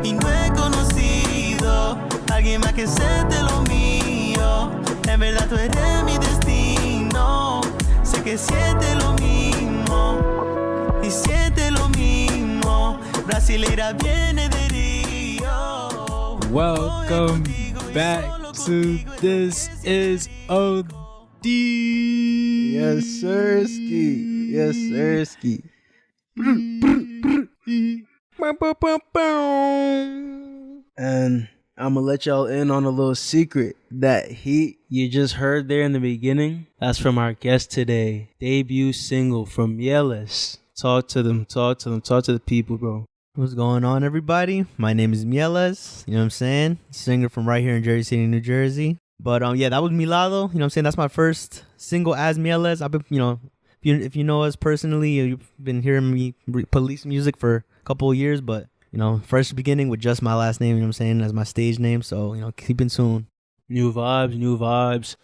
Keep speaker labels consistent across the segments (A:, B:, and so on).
A: y no he conocido alguien más que siente lo mío. En verdad tú eres mi destino. Sé que siente lo mismo y siente lo mismo. Brasileira viene de Rio.
B: Welcome back to This Is OD.
C: Yes, sirski. Yes, sirski. And I'm gonna let y'all in on a little secret. That heat you just heard there in the beginning, that's from our guest today. Debut single from Mieles. Talk to them, talk to the people, bro.
D: What's going on, everybody? My name is Mieles, you know what I'm saying? Singer from right here in Jersey City, New Jersey. But yeah, that was Milado, you know what I'm saying? That's my first single as Mieles. I've been, if you know us personally, you've been hearing me police music for a couple of years, but, first beginning with just my last name, you know what I'm saying, as my stage name. So, keep in tune.
C: New vibes.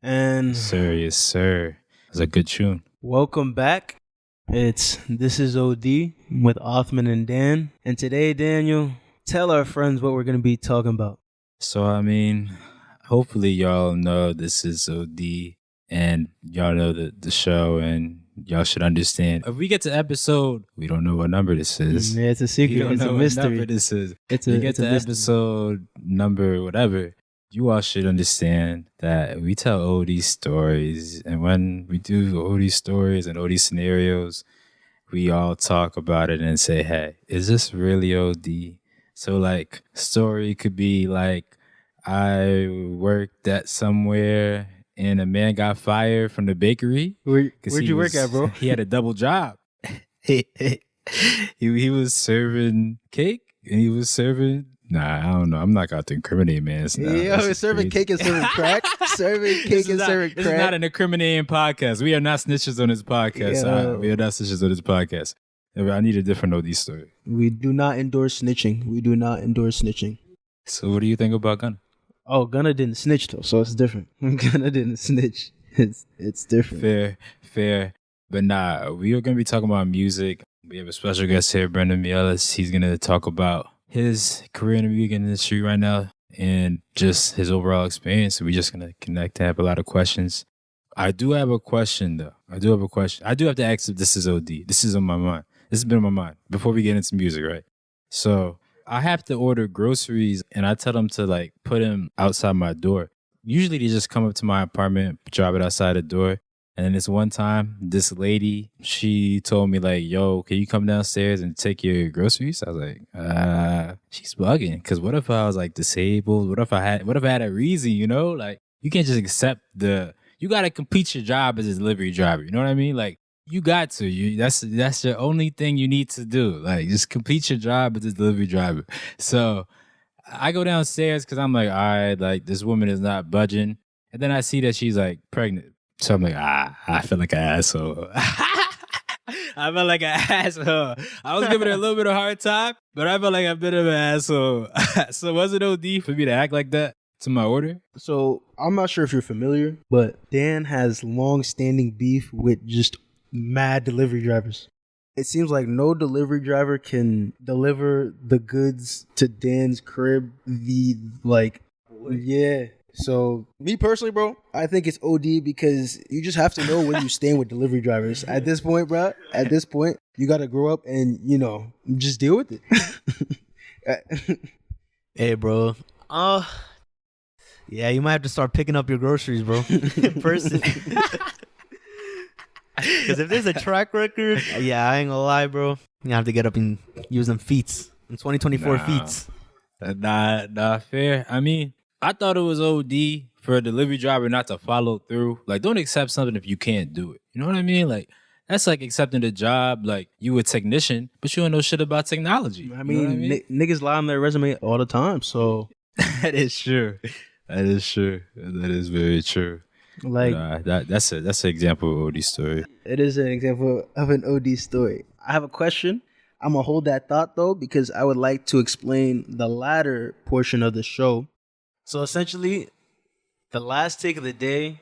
C: And
B: Yes, sir. It's a good tune.
C: welcome back. This is OD with Othman and Dan. And today, Daniel, tell our friends what we're going to be talking about.
B: So, hopefully y'all know This Is OD and y'all know the show and y'all should understand. If we get to episode, we don't know what number this is.
C: Yeah, it's a
B: You
C: secret.
B: don't
C: It's
B: know
C: a
B: what
C: mystery.
B: number this is.
C: It's
B: You
C: a
B: get
C: it's a
B: to
C: mystery.
B: episode number whatever, you all should understand that we tell OD stories. And when we do OD stories and OD scenarios, we all talk about it and say, hey, is this really OD? So like story could be like, I worked at somewhere and a man got fired from the bakery.
C: Where'd
B: he
C: you work at, bro?
B: He had a double job. he was serving cake and he was serving. Nah, I don't know. I'm not out to incriminate, man.
C: Serving cake and serving crack. Serving cake and serving
B: This is not
C: crack.
B: an incriminating podcast. We are not snitches on this podcast.
C: Yeah.
B: We are not snitches on this podcast. I need a different OD story.
C: We do not endorse snitching.
B: So what do you think about Gunna?
C: Oh, Gunna didn't snitch though, so it's different. Gunna didn't snitch. It's different.
B: Fair. But nah, we are going to be talking about music. We have a special guest here, Brendan Mieles. He's going to talk about his career in the music industry right now and just his overall experience. We're just going to connect and have a lot of questions. I do have a question, though. I do have to ask if this is OD. This is on my mind. This has been on my mind before we get into music, right? So I have to order groceries and I tell them to put them outside my door. Usually they just come up to my apartment, drop it outside the door. And then this one time, this lady, she told me yo, can you come downstairs and take your groceries? I was like, she's bugging. Cause what if I was disabled? What if I had a reason, you can't just accept you got to complete your job as a delivery driver. You know what I mean? You got to. That's your only thing you need to do. Just complete your job as a delivery driver. So I go downstairs because I'm all right, this woman is not budging. And then I see that she's pregnant. So I'm I feel like an asshole. I felt like an asshole. I was giving her a little bit of a hard time, but I felt like a bit of an asshole. So was it OD for me to act like that to my order?
C: So I'm not sure if you're familiar, but Dan has long-standing beef with just mad delivery drivers. It seems like no delivery driver can deliver the goods to Dan's crib. Yeah. So me personally, bro, I think it's OD because you just have to know when you stand with delivery drivers. At this point, bro, you got to grow up and, just deal with it.
D: Hey, bro. Yeah, you might have to start picking up your groceries, bro, in person. Because if there's a track record, yeah, I ain't gonna lie, bro. You have to get up and use them feats. In 2024 feats.
B: Nah, fair. I thought it was OD for a delivery driver not to follow through. Don't accept something if you can't do it. You know what I mean? That's accepting a job, you a technician, but you don't know shit about technology. You know what I mean?
C: Niggas lie on their resume all the time, so.
B: That is true. That is very true. That's an example of OD story.
C: It is an example of an OD story. I have a question. I'm going to hold that thought, though, because I would like to explain the latter portion of the show. So essentially, the last take of the day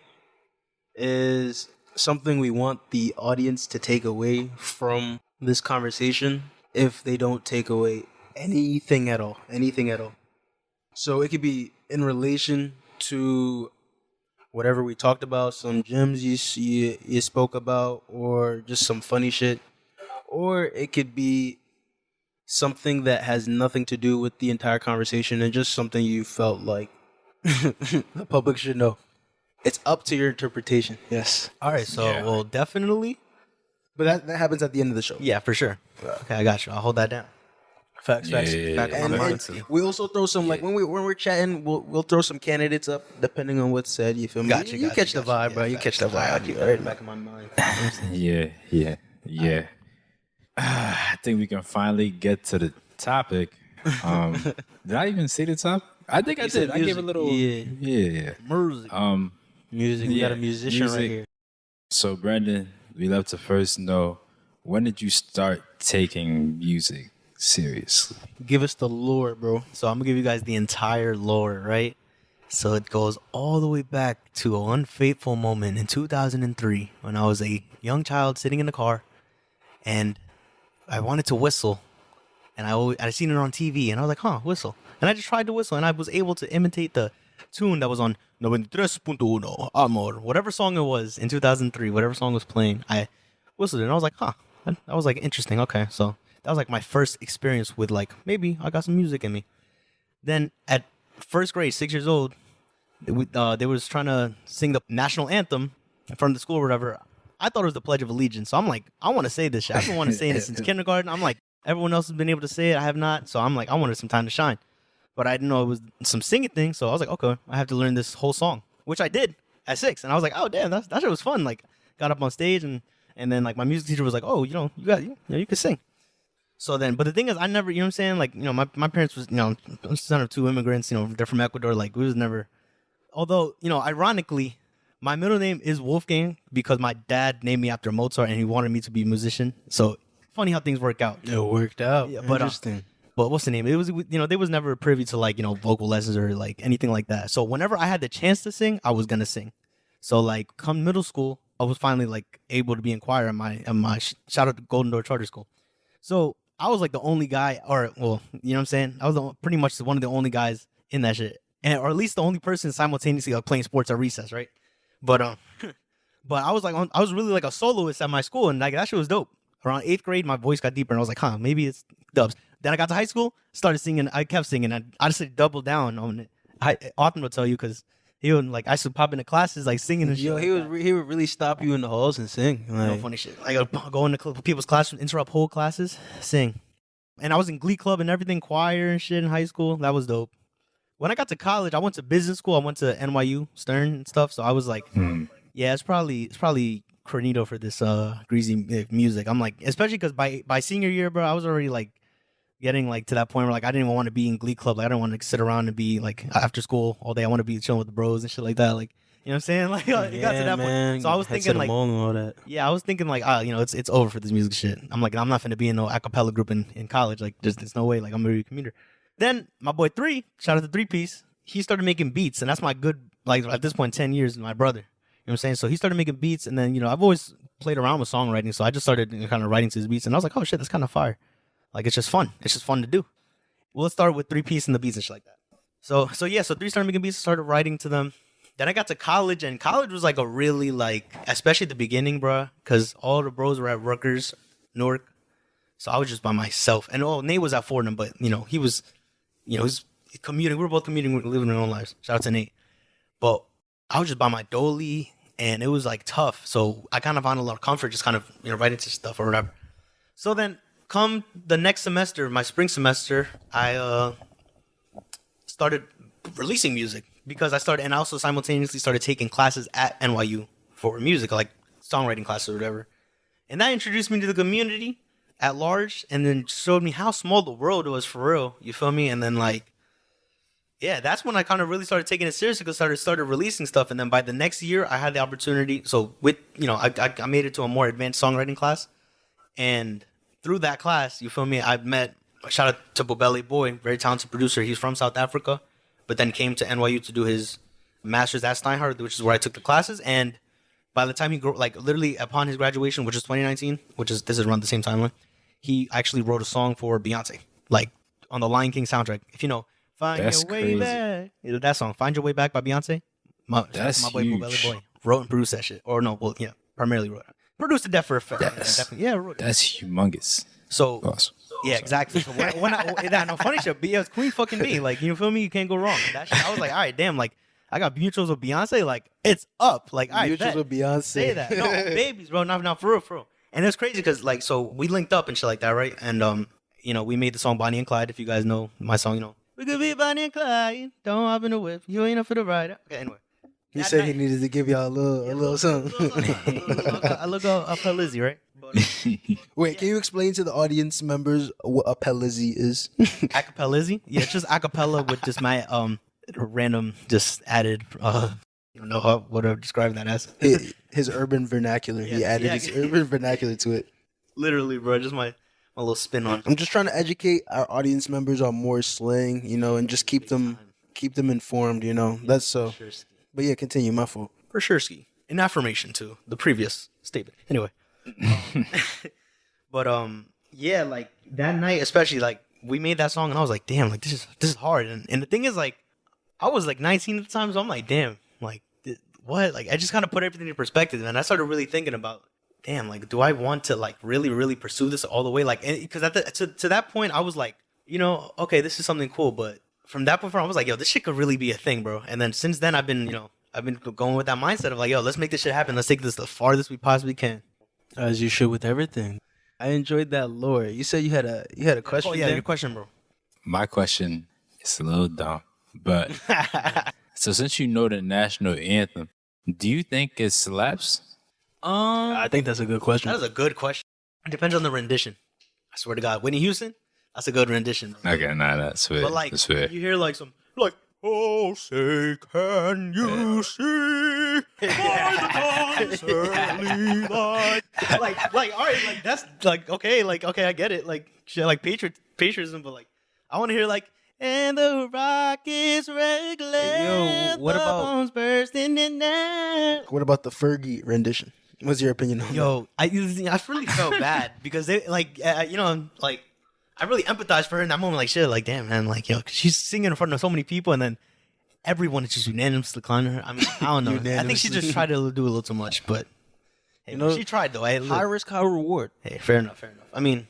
C: is something we want the audience to take away from this conversation if they don't take away anything at all. Anything at all. So it could be in relation to whatever we talked about, some gems you spoke about, or just some funny shit, or it could be something that has nothing to do with the entire conversation and just something you felt like the public should know. It's up to your interpretation. Yes.
D: All right, so
B: Yeah.
D: well, definitely.
C: But that happens at the end of the show.
D: Yeah, for sure. Okay, I got you. I'll hold that down.
C: Facts.
B: Yeah.
D: Back of
C: And,
D: my
C: and
D: mind.
C: we also throw some like when we're chatting, we'll throw some candidates up depending on what's said. You feel me?
D: Gotcha,
C: You
D: gotcha,
C: catch the
D: gotcha.
C: vibe, bro.
D: Yeah,
C: You catch the vibe.
D: I'll keep that in the back of my mind.
B: Yeah. I think we can finally get to the topic. Did I even say the top? I think I
C: You said
B: did. I gave a
C: music.
B: little. Yeah.
C: Music. Music. We got a musician
B: music.
C: right here.
B: So, Brandon, we love to first know, when did you start taking music seriously?
C: Give us the lore, bro.
D: So I'm gonna give you guys the entire lore, right? So it goes all the way back to an unfateful moment in 2003 when I was a young child sitting in the car, and I wanted to whistle, and I seen it on TV, and I was like, "Huh, whistle!" And I just tried to whistle, and I was able to imitate the tune that was on 93.1 Amor, whatever song it was in 2003, whatever song was playing. I whistled it, and I was like, "Huh." That was like interesting. Okay, so that was like my first experience with like maybe I got some music in me. Then at first grade, 6 years old, they was trying to sing the national anthem in front of the school or whatever. I thought it was the Pledge of Allegiance, so I'm like, I want to say this shit. I've been wanting to say it since kindergarten. I'm like, everyone else has been able to say it, I have not. So I'm like, I wanted some time to shine, but I didn't know it was some singing thing. So I was like, okay, I have to learn this whole song, which I did at 6, and I was like, oh damn, that shit was fun. Like, got up on stage and then like my music teacher was like, oh, you could sing. So then, but the thing is, I never, you know what I'm saying? Like, my parents was, I'm the son of 2 immigrants, they're from Ecuador. Like, we was never, although, ironically, my middle name is Wolfgang because my dad named me after Mozart and he wanted me to be a musician. So funny how things work out.
C: It worked out.
D: Yeah, but,
C: interesting.
D: But what's the name? It was, they was never privy to like, vocal lessons or like anything like that. So whenever I had the chance to sing, I was going to sing. So like come middle school, I was finally like able to be in choir at my shout out to Golden Door Charter School. So I was like the only guy, or well, you know what I'm saying? I was pretty much one of the only guys in that shit, or at least the only person simultaneously like playing sports at recess, right? But I was like, I was really like a soloist at my school, and like that shit was dope. Around 8th grade, my voice got deeper, and I was like, huh, maybe it's dubs. Then I got to high school, started singing. I kept singing. I just doubled down on it. Othman will tell you because he would like I used to pop into classes like singing and shit.
C: Yo, he would really stop you in the halls and sing. Like,
D: Funny shit. Like I'd go into people's classrooms, interrupt whole classes, sing. And I was in glee club and everything, choir and shit in high school. That was dope. When I got to college, I went to business school. I went to NYU Stern and stuff. So I was like, yeah, it's probably Cornito for this greasy music. I'm like, especially because by senior year, bro, I was already like getting like to that point where like I didn't even want to be in glee club. Like I didn't want to sit around and be like after school all day. I want to be chilling with the bros and shit like that. Like, you know what I'm saying? Like it got to that point. So I was thinking like,
C: and all that.
D: yeah, I was thinking like, it's over for this music shit. I'm like, I'm not finna be in no a cappella group in college. Like, there's no way. Like, I'm gonna be a commuter. Then my boy 3, shout out to 3 Piece. He started making beats, and that's my good like at this point 10 years. My brother, you know what I'm saying? So he started making beats, and then I've always played around with songwriting, so I just started kind of writing to his beats, and I was like, oh shit, that's kind of fire. Like it's just fun. It's just fun to do. Well, let's start with 3 Piece and the beats and shit like that. So 3 started making beats, started writing to them. Then I got to college, and college was like a really like, especially at the beginning, bro, because all the bros were at Rutgers, Newark. So I was just by myself. And Nate was at Fordham, but he was, he was commuting. We were both commuting, living our own lives. Shout out to Nate. But I was just by my dolly, and it was like tough. So I kind of found a lot of comfort just kind of, writing to stuff or whatever. So then come the next semester, my spring semester, I started releasing music. Because I started, and I also simultaneously started taking classes at NYU for music, like songwriting classes or whatever. And that introduced me to the community at large, and then showed me how small the world was for real. You feel me? And then like, yeah, that's when I kind of really started taking it seriously because I started releasing stuff. And then by the next year, I had the opportunity. So with, I made it to a more advanced songwriting class. And through that class, you feel me? I met, shout out to Bobelli Boy, very talented producer. He's from South Africa, but then came to NYU to do his master's at Steinhardt, which is where I took the classes. And by the time he literally upon his graduation, which is 2019, this is around the same timeline, he actually wrote a song for Beyonce, like on the Lion King soundtrack. If you know, Find
B: That's
D: Your Way
B: crazy.
D: Back. That song, Find Your Way Back by Beyonce.
B: That's
D: my boy,
B: huge.
D: Belly Boy. Wrote and produced that shit. Or no, well, yeah, primarily wrote it. Produced it for effect. Yeah, wrote it.
B: That's humongous.
D: So,
B: Awesome.
D: yeah, exactly. So when funny shit, but yeah, it's Queen fucking B. Like, you feel me? You can't go wrong. That shit, I was like, all right, damn, like, I got mutuals with Beyonce. Like, it's up. Like, all right,
C: Mutuals
D: bet.
C: with Beyonce.
D: Say that. No, babies, bro. Not for real, for real. And it was crazy because, like, so we linked up and shit like that, right? And, you know, we made the song Bonnie and Clyde. If you guys know my song, you know, we could be Bonnie and Clyde. Don't hop in the whip. You ain't up for the ride. Okay, anyway.
C: He said he needed to give y'all a little something.
D: I look up her Lizzie, right?
C: Wait, can you explain to the audience members what a Pelizzi is?
D: Acapella Lizzie? Yeah, it's just acapella with just my random just added you don't know what I'm describing that as.
C: His urban vernacular. He added his urban vernacular to it.
D: Literally, bro, just my little spin on.
C: I'm just trying to educate our audience members on more slang, you know, and just keep them informed, you know. That's so. But yeah, continue. My fault.
D: For sure, ski. In affirmation to the previous statement. Anyway. But yeah, like that night, especially, like we made that song and I was like, damn, like this is hard. And the thing is, like, I was like 19 at the time, so I'm like, damn, like what? Like I just kind of put everything in perspective, and I started really thinking about, damn, like do I want to like really, really pursue this all the way? Like, because to that point, I was like, you know, okay, this is something cool, but from that point forward, I was like, yo, this shit could really be a thing, bro. And then since then, I've been going with that mindset of like, yo, let's make this shit happen. Let's take this the farthest we possibly can.
C: As you should with everything. I enjoyed that lore. You said you had a question.
D: Oh yeah,
C: there?
D: your question, bro.
B: My question is a little dumb, but so since you know the national anthem, do you think it slaps?
C: I think that's a good question.
D: That is a good question. It depends on the rendition. I swear to God, Whitney Houston, that's a good rendition, bro.
B: Okay, nah, that's fair.
D: But like,
B: that's fair.
D: you hear like some like, oh, say, can you see by the dawn's early light? Like, all right, like that's like okay, I get it, like shit, like patriotism, but like, I want to hear like, and the rockets regular.
C: Hey, yo, what
D: the
C: about-
D: bombs bursting in there?
C: What about the Fergie rendition? What's your opinion on that?
D: Yo, I really felt bad because they like, you know, like. I really empathized for her in that moment. Like, shit, like, damn, man. Like, yo, 'cause she's singing in front of so many people, and then everyone is just unanimously clowning her. I mean, I don't know. I think she just tried to do a little too much, but hey,
C: You know,
D: she tried, though. Hey,
C: high
D: look,
C: risk, high reward.
D: hey, fair enough. I mean,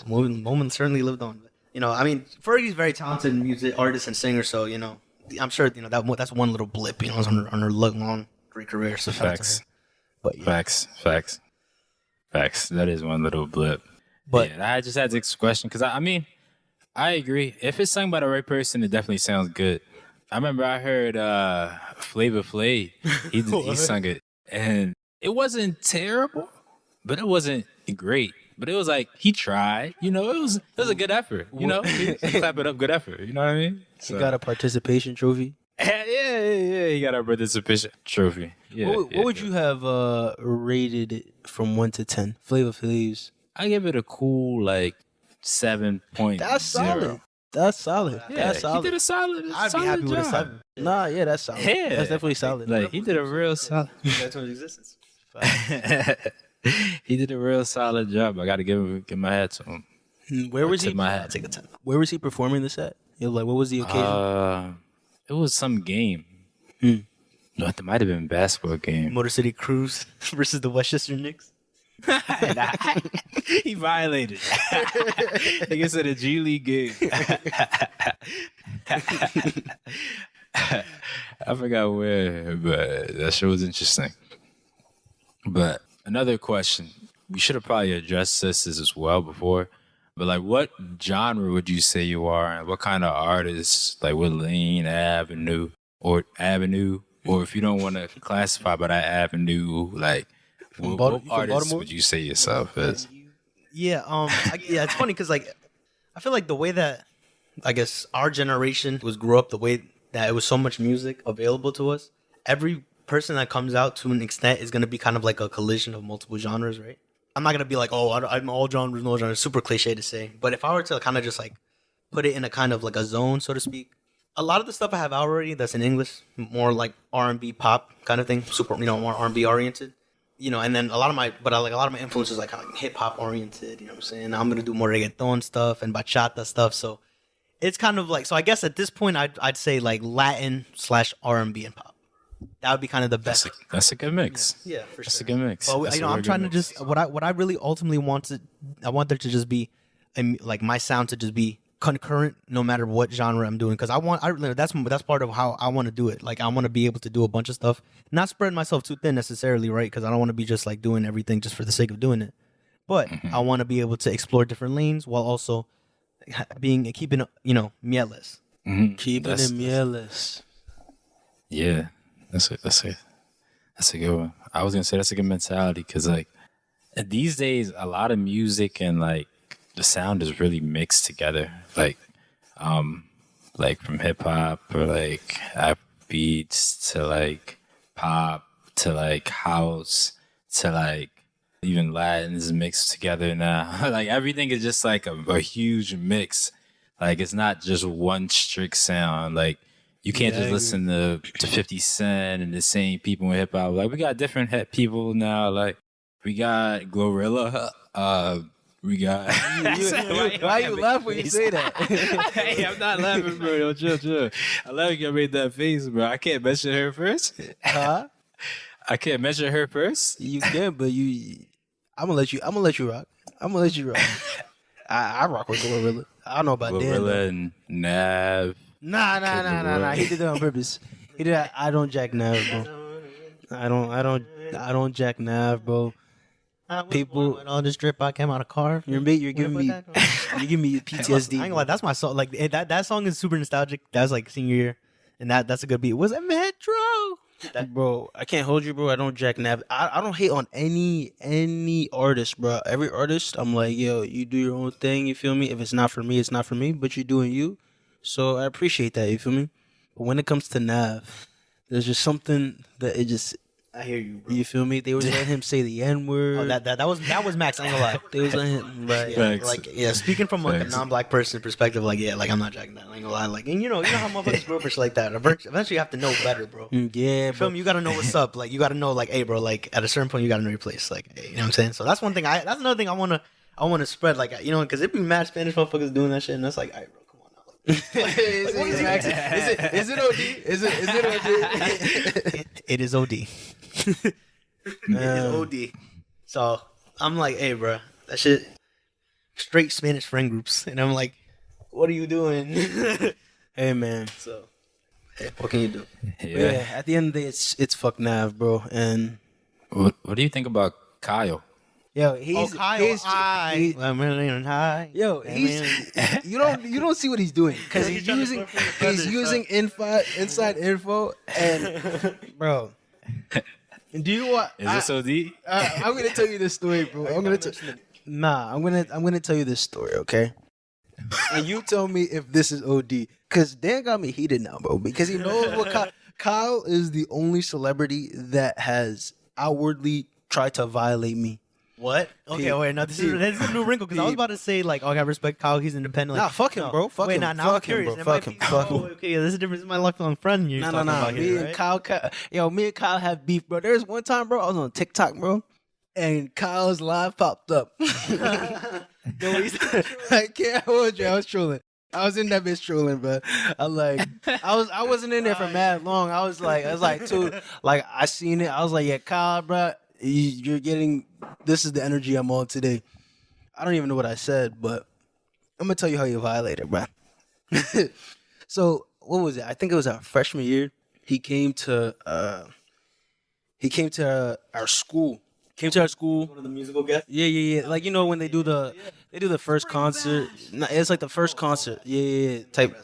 D: moment certainly lived on. But, you know, I mean, Fergie's very talented music artist and singer, so, you know, I'm sure, you know, that's one little blip, you know, on her long, great career. So shout out to
B: Facts.
D: her. But, yeah.
B: Facts. That is one little blip.
D: But
B: Yeah, I just had this question because I mean, I agree. If it's sung by the right person, it definitely sounds good. I remember I heard Flavor Flav. He sung it, and it wasn't terrible, but it wasn't great. But it was like he tried. You know, it was a good effort. You know, clap it up, good effort. You know what I mean?
C: You got a participation trophy.
B: Yeah. He got a participation trophy. Yeah.
C: What would you have rated it from 1 to 10? Flavor Flav's.
B: I give it a cool like 7.0.
C: That's solid. That's solid.
B: Yeah,
C: That's solid.
B: he did a solid.
D: I'd be
B: solid
D: happy
B: job.
D: with a 7.
C: Nah, yeah, that's solid.
B: Yeah,
C: That's definitely solid.
B: Like he did a real solid.
D: That's his existence.
B: He did a real solid job. I got to give my hat to him.
C: Where was he?
B: Tip my hat.
D: Take a 10.
C: Where was he performing this at? Like, what was the occasion?
B: It was some game. No, it might have been a basketball game.
D: Motor City Cruise versus the Westchester Knicks.
B: He violated. I guess at a G League game. I forgot where, but that shit was interesting. But another question, we should have probably addressed this as well before. But like, what genre would you say you are, and what kind of artist? Like, what lane, avenue, or if you don't want to classify by that avenue, like, what artist
C: Baltimore?
B: would you say yourself as?
D: Yeah, it's funny because like I feel like the way that I guess our generation grew up, the way that it was so much music available to us, every person that comes out to an extent is gonna be kind of like a collision of multiple genres, right? I'm not gonna be like, oh, I'm all genres, no genres. Super cliche to say, but if I were to kind of just like put it in a kind of like a zone, so to speak, a lot of the stuff I have already that's in English, more like R&B pop kind of thing, super, you know, more R&B oriented. and then a lot of my influences like kind of hip hop oriented. You know what I'm saying? I'm gonna do more reggaeton stuff and bachata stuff. So it's kind of like, so I guess at this point I'd say like Latin / R&B and pop. That would be kind of the best.
B: That's a good mix.
D: Yeah, for sure.
B: That's a good mix.
D: But I'm trying to just what I really ultimately I want there to just be like my sound to just be concurrent no matter what genre I'm doing, because that's part of how I want to do it. Like I want to be able to do a bunch of stuff, not spread myself too thin necessarily, right? Because I don't want to be just like doing everything just for the sake of doing it. But I want to be able to explore different lanes while also keeping Mieles.
C: Keeping it Mieles.
B: Yeah, that's a good one. I was gonna say that's a good mentality, because like these days a lot of music and like the sound is really mixed together, like from hip hop or like rap beats to like pop to like house to like even Latin is mixed together now. Like everything is just like a huge mix. Like it's not just one strict sound. Like you can't just listen to 50 Cent and the same people in hip hop. Like we got different people now. Like we got Glorilla. We got.
C: Why you laugh when you say that?
B: Hey, I'm not laughing, bro. Yo, chill. I love you made that face, bro. I can't mention her first.
C: Huh?
B: I can't mention her first.
C: You can, but I'm gonna let you rock. I'm gonna let you rock. I rock with Glorilla. I don't know about
B: Glorilla
C: Dan.
B: and Nav.
C: Nah. He did that on purpose. He did that. I don't jack Nav, bro. I don't jack Nav, bro. People
D: with all this drip I came out of car.
C: You're giving me PTSD.
D: I ain't gonna lie, that's my song. Like that song is super nostalgic. That's like senior year, and that's a good beat. Was it Metro?
C: Bro, I can't hold you, bro. I don't jack Nav. I don't hate on any artist, bro. Every artist, I'm like, yo, you do your own thing. You feel me? If it's not for me, it's not for me. But you're doing you, so I appreciate that. You feel me? But when it comes to Nav, there's just something that it just.
D: I hear you, bro.
C: You feel me? They was letting him say the N-word.
D: Oh, that was Max. I ain't gonna lie.
C: They was letting him, right?
D: Speaking from like a non-black person perspective, like I'm not jacking that. I ain't gonna lie. Like, and you know how motherfuckers grow up and shit like that. Eventually, you have to know better, bro.
C: Yeah,
D: feel me? You gotta know what's up. Like, you gotta know, like, hey, bro. Like, at a certain point, you gotta know your place. Like, hey, you know what I'm saying? So that's one thing. That's another thing I wanna spread. Like, because it be mad Spanish motherfuckers doing that shit, and that's like, all right, bro.
C: Is it OD? Is it OD?
D: It is OD. It's OD. So I'm like, hey, bro, that shit straight Spanish friend groups, and I'm like, what are you doing?
C: Hey, man.
D: So, hey, what can you do?
C: Yeah. At the end of the day, it's fuck Nav, bro. And
B: what do you think about Kyle?
C: Yo, he's
D: high.
C: Yo, he's you don't see what he's doing, because he's using inside info, and bro. Do you want?
B: Is this OD?
C: I'm gonna tell you this story, bro. I'm gonna tell you this story, okay? And you tell me if this is OD, because Dan got me heated now, bro. Because he knows what Kyle is the only celebrity that has outwardly tried to violate me.
D: What? Okay, wait, no, this is a new wrinkle, because I was about to say, like, okay, I respect Kyle, he's independent. Like,
C: nah, fuck him, bro. Fuck him.
D: Now I'm curious.
C: Fuck him.
D: Okay, this is a difference in my lifelong friend you're talking about here, right?
C: Me and Kyle have beef, bro. There's one time, bro, I was on TikTok, bro, and Kyle's live popped up. I can't hold you. I was trolling. I was in that bitch trolling, bro. I wasn't in there for mad long. I was like, I seen it. I was like, yeah, Kyle, bro. You're getting, this is the energy I'm on today. I don't even know what I said, but I'm gonna tell you how you violated, bro. So what was it? I think it was our freshman year. He came to our school. One
D: of the musical guests.
C: Yeah. Like, you know when they do the first concert. It's like the first concert. Yeah. Type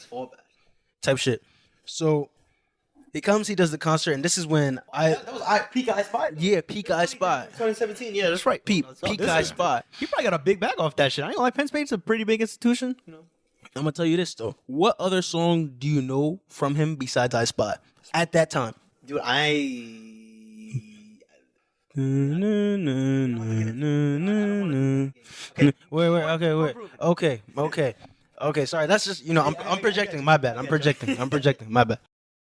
C: shit. So he comes, he does the concert, and this is when
D: that was peak I Spot.
C: Yeah, peak I Spot.
D: 2017. Yeah, that's right.
C: Peak I Spot.
D: He probably got a big bag off that shit. I ain't gonna lie, Penn State's a pretty big institution. You know.
C: I'm gonna tell you this though. What other song do you know from him besides I Spot at that time?
D: Dude,
C: Wait. Okay. Sorry, that's just, I'm projecting. My bad. I'm projecting. My bad.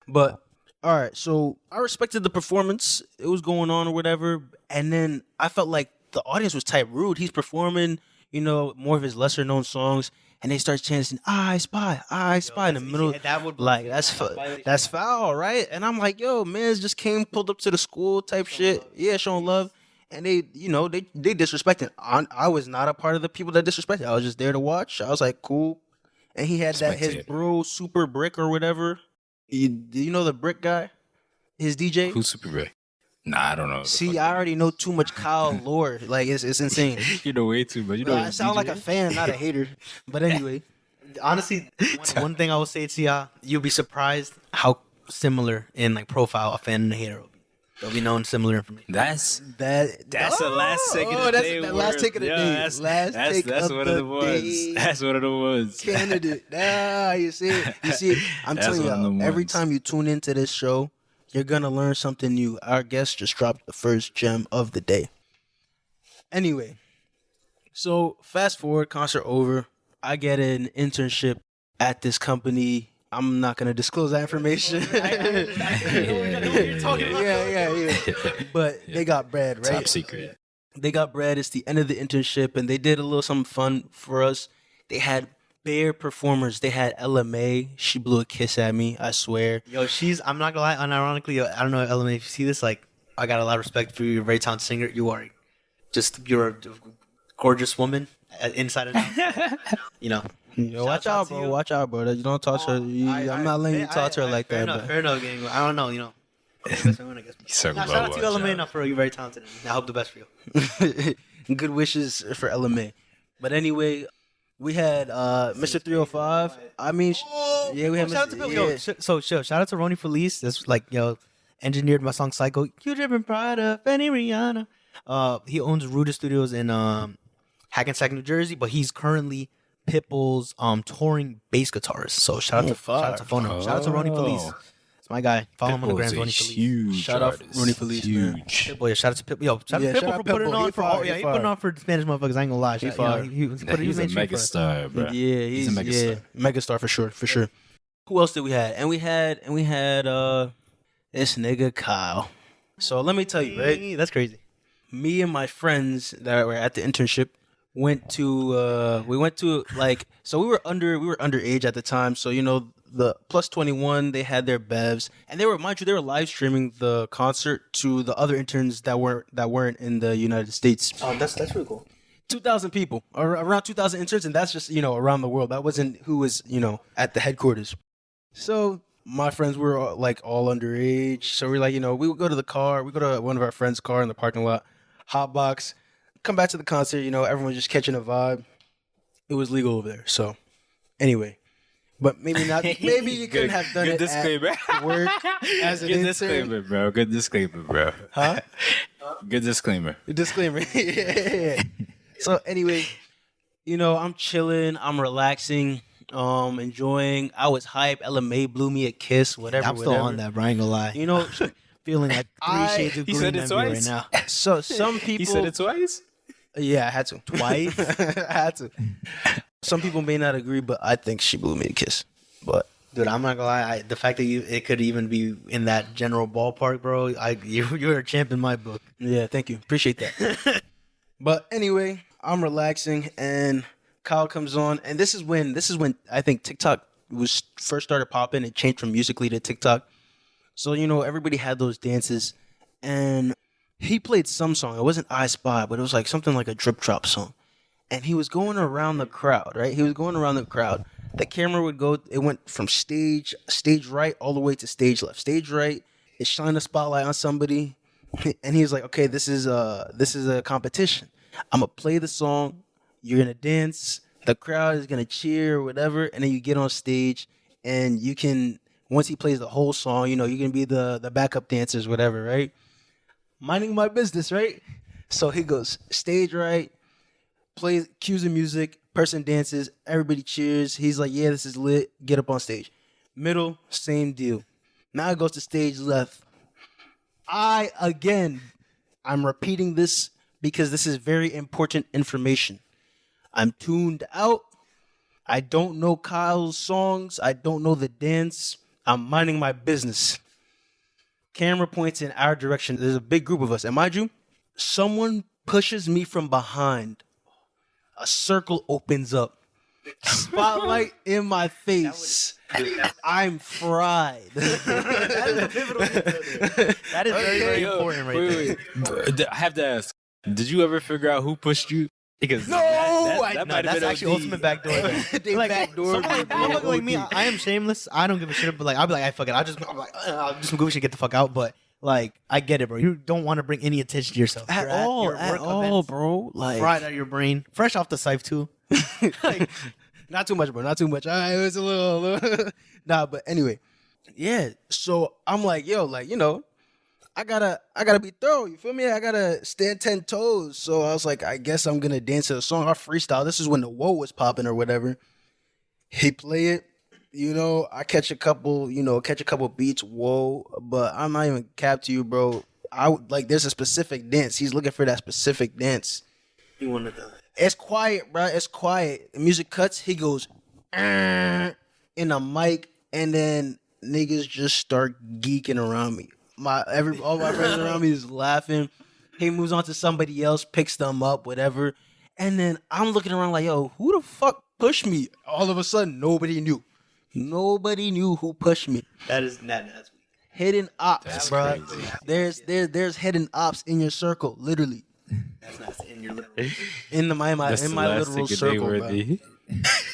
C: But All right, so I respected the performance. It was going on or whatever, and then I felt like the audience was type rude. He's performing, more of his lesser known songs, and they start chanting "I spy" in the middle.
D: That would
C: Like that's foul, right? And I'm like, yo, man's just pulled up to the school type shit. Yeah, showing love, and they disrespected. I was not a part of the people that disrespected. I was just there to watch. I was like, cool, and he had his
B: Spectator.
C: bro Super Brick or whatever. Do you know the Brick guy? His DJ?
B: Who's Super Ray? Nah, I don't know.
C: See, I already know too much Kyle lore. Like it's insane.
B: You know way too much. You know,
C: I sound like a fan, not a hater. But anyway,
D: Honestly, one thing I will say to y'all, you'll be surprised how similar in like profile a fan and a hater will be. They'll be known similar information.
B: That's
C: that's
B: the last take of the day.
C: That's the last take of the day.
B: That's
C: Last
B: one of the ones. That's one of the ones.
C: Candidate. You see it? I'm
B: That's
C: telling
B: one of
C: you,
B: the
C: every
B: ones.
C: time you tune into this show, you're gonna learn something new. Our guest just dropped the first gem of the day. Anyway, so fast forward, concert over. I get an internship at this company. I'm not gonna disclose that information. Yeah. But they got bread, right?
B: Top secret.
C: They got bread. It's the end of the internship, and they did a little something fun for us. They had bare performers. They had LMA. She blew a kiss at me, I swear.
D: Yo, I'm not gonna lie, unironically, I don't know, LMA, if you see this, like, I got a lot of respect for you. You're a very talented singer. You're a gorgeous woman inside and out.
C: Yo, watch out, bro. Watch out, bro. You don't talk to her. I'm not letting you talk to her like that.
D: Fair enough, gang. I don't know, Shout out to you, LMA. Now, for you, very talented. I hope the best for you.
C: Good wishes for LMA. But anyway, we had Mr. 305. I mean, we had
D: shout out to
C: Mr.
D: Bill. Shout out to Ronnie Felice. That's like, engineered my song Psycho. You driven pride of any Rihanna. He owns Ruda Studios in Hackensack, New Jersey, but he's currently Pitbull's touring bass guitarist. So shout out to Phono. Shout out to Ronnie Felice. It's my guy. Follow him on the gram, Ronnie Felice.
B: Huge.
C: Shout out Ronnie Felice, man.
B: Huge.
D: Pitbull, shout out to Pitbull. Shout out to Pitbull for putting it on for all. Yeah, he put it on for Spanish motherfuckers. I ain't gonna lie.
C: He fire.
B: He's a mega star, bro.
C: Yeah, he's
B: a mega star.
C: megastar for sure. Who else did we have? And we had this nigga Kyle. So let me tell you, right?
D: That's crazy.
C: Me and my friends that were at the internship went to we were underage at the time, so the plus 21, they had their bevs, and they were live streaming the concert to the other interns that weren't in the United States.
D: Oh, that's really cool.
C: 2,000 people, or around 2,000 interns, and that's just around the world. That wasn't who was at the headquarters. So my friends were all underage, so we're like, we would go to the car, we go to one of our friends' car in the parking lot, hotbox, come back to the concert. Everyone was just catching a vibe. It was legal over there. So anyway, but maybe not. Maybe you couldn't have done it at work as an
B: Good
C: intern.
B: disclaimer, bro. Good disclaimer, bro.
C: Huh?
B: Good disclaimer.
C: Disclaimer. Yeah. So anyway, I'm chilling. I'm relaxing. Enjoying. I was hype. LMA blew me a kiss. Whatever.
D: I'm still on that, bro. I ain't gonna lie. Feeling like 3 shades of
B: He
D: green
B: said it
D: on me right
B: twice?
D: now.
C: So some people.
B: He said it twice?
C: Yeah, I had to.
D: Twice?
C: I had to. Some people may not agree, but I think she blew me a kiss. But
D: Dude, I'm not gonna lie. The fact that it could even be in that general ballpark, bro. You're a champ in my book.
C: yeah, thank you. Appreciate that. But anyway, I'm relaxing and Kyle comes on, and this is when I think TikTok was first started popping. It changed from Musical.ly to TikTok. So, everybody had those dances, and he played some song. It wasn't I Spy, but it was like something like a drip drop song. And he was going around the crowd, right? He was going around the crowd. The camera would go, it went from stage right all the way to stage left. Stage right, it shined a spotlight on somebody, and he was like, okay, this is a competition. I'm going to play the song, you're going to dance, the crowd is going to cheer or whatever, and then you get on stage, and you can, once he plays the whole song, you can be the backup dancers, whatever, right? Minding my business, right? So he goes stage right, plays, cues the music, person dances, everybody cheers. He's like, yeah, this is lit. Get up on stage. Middle, same deal. Now it goes to stage left. I'm repeating this because this is very important information. I'm tuned out. I don't know Kyle's songs. I don't know the dance. I'm minding my business. Camera points in our direction. There's a big group of us. And mind you, someone pushes me from behind. A circle opens up. Spotlight in my face. I'm fried.
D: That is a pivotal detail. That is very, very important right there.
B: Wait. I have to ask, did you ever figure out who pushed you? Because
C: No,
B: that
D: No,
B: might have
D: that's
B: been
D: actually
B: OD.
D: ultimate backdoor.
C: They
D: Like,
C: backdoored
D: someone like,
C: me,
D: someone
C: bro.
D: like me, I am shameless. I don't give a shit. But like, I'll be like, I fuck it. I'll do some goofy shit, get the fuck out. But like, I get it, bro. You don't want to bring any attention to yourself.
C: At
D: You're
C: all,
D: your
C: at
D: work
C: all,
D: events,
C: bro. Like,
D: fried out of your brain, fresh off the scythe too.
C: like, not too much, bro. Not too much. All right, it was a little. Nah, but anyway, yeah. So I'm like, yo, like, you know, I gotta be thorough. You feel me? I gotta stand 10 toes. So I was like, I guess I'm gonna dance to the song. I freestyle. This is when the whoa was popping or whatever. He play it. You know, I catch a couple beats. Whoa, but I'm not even cap to you, bro. Like, there's a specific dance. He's looking for that specific dance.
D: You wanted to.
C: It's quiet, bro. It's quiet. The music cuts. He goes in a mic, and then niggas just start geeking around me. All my friends around me is laughing. He moves on to somebody else, picks them up, whatever. And then I'm looking around like, yo, who the fuck pushed me? All of a sudden, nobody knew. Nobody knew who pushed me.
D: That's
C: Hidden ops,
B: That's
C: bro.
B: crazy.
C: There's hidden ops in your circle, literally.
D: that's not in your little.
C: In my
B: That's the
C: literal
B: last ticket they
C: circle, bro.
B: worthy.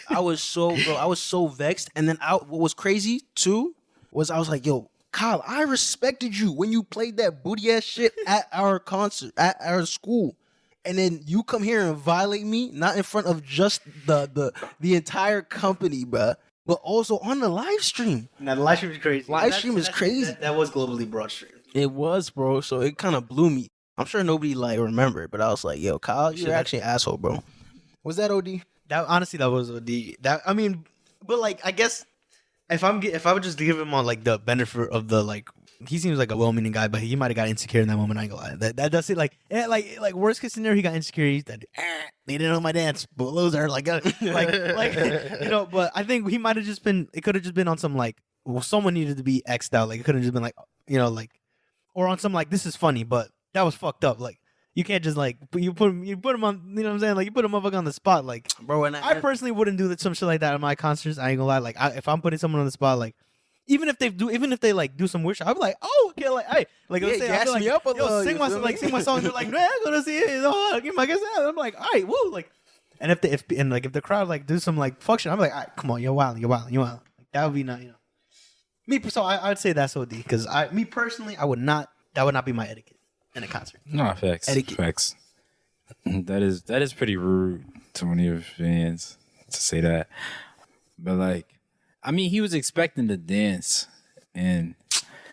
C: I was so vexed. And then what was crazy too was I was like, yo, Kyle, I respected you when you played that booty ass shit at our concert, at our school. And then you come here and violate me, not in front of just the entire company, bruh, but also on the live stream.
D: Now the live stream is crazy.
C: Live stream is crazy.
D: That was globally broad stream.
C: It was, bro. So it kind of blew me. I'm sure nobody like remembered, but I was like, yo, Kyle, you're actually an asshole, bro. Was that OD?
D: That honestly, that was the that. I mean, but like, I guess if I would just give him on like the benefit of the like, he seems like a well-meaning guy, but he might have got insecure in that moment. I ain't gonna lie. That does it. Like, like worst case scenario, he got insecure. He's that they didn't know my dance, but loser. Like, you know. But I think he might have just been. It could have just been on some like, well, someone needed to be X'd out. Like, it could have just been like, you know, like, or on some like, this is funny, but that was fucked up. Like, you can't just like you put him on. You know what I'm saying? Like, you put him up on the spot. Like,
C: Bro, and
D: I personally wouldn't do some shit like that at my concerts. I ain't gonna lie. Like, if I'm putting someone on the spot, like, even if they like do some weird shit, I'll be like, oh, okay, like, hey, like,
C: Yeah,
D: I'm saying, I'll
C: gas
D: be like,
C: me up a
D: yo,
C: little,
D: sing
C: you
D: my
C: feel me?
D: sing my song. They're like, no, I'm gonna see it. Oh, give my guess. I'm like, all right, woo, like, and if the crowd like do some like fuck shit, I'm like, all right, come on, you're wild. Like, that would be not, you know, me. So I would say that's OD because me personally, I would not. That would not be my etiquette in a concert.
B: No, facts.
C: Etiquette.
B: Facts. That is pretty rude to one of your fans to say that. But like, I mean, he was expecting to dance, and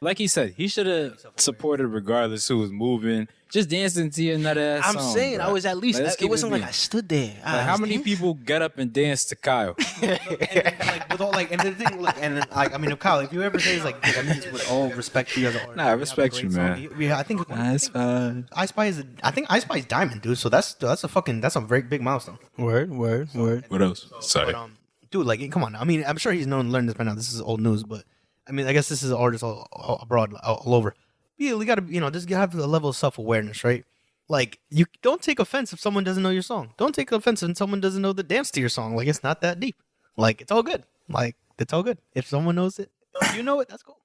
B: like he said, he should have supported regardless who was moving. Just dancing to your nut ass.
C: I'm
B: song,
C: saying
B: bro.
C: I was at least.
B: Like, let's
C: It
B: keep
C: wasn't like
B: being.
C: I stood there.
B: Like, how many people get up and dance to Kyle?
D: Like with all like, and the thing, like, and like, I mean, if Kyle, if you ever say it's like, I mean, with all respect to you as an artist,
B: Nah, I respect you, man.
D: Yeah, I think
B: That's fine.
D: I Spy is. I think I Spy is diamond, dude. So that's a very big milestone.
C: Word.
B: What else? Sorry.
D: But dude, like, come on. I mean, I'm sure he's known to learn this by now. This is old news, but I mean, I guess this is artists all abroad, all over. Yeah, we gotta, you know, just have a level of self awareness, right? Like, you don't take offense if someone doesn't know your song. Don't take offense if someone doesn't know the dance to your song. Like, it's not that deep. Like, it's all good. Like, it's all good. If someone knows it, you know it. That's cool.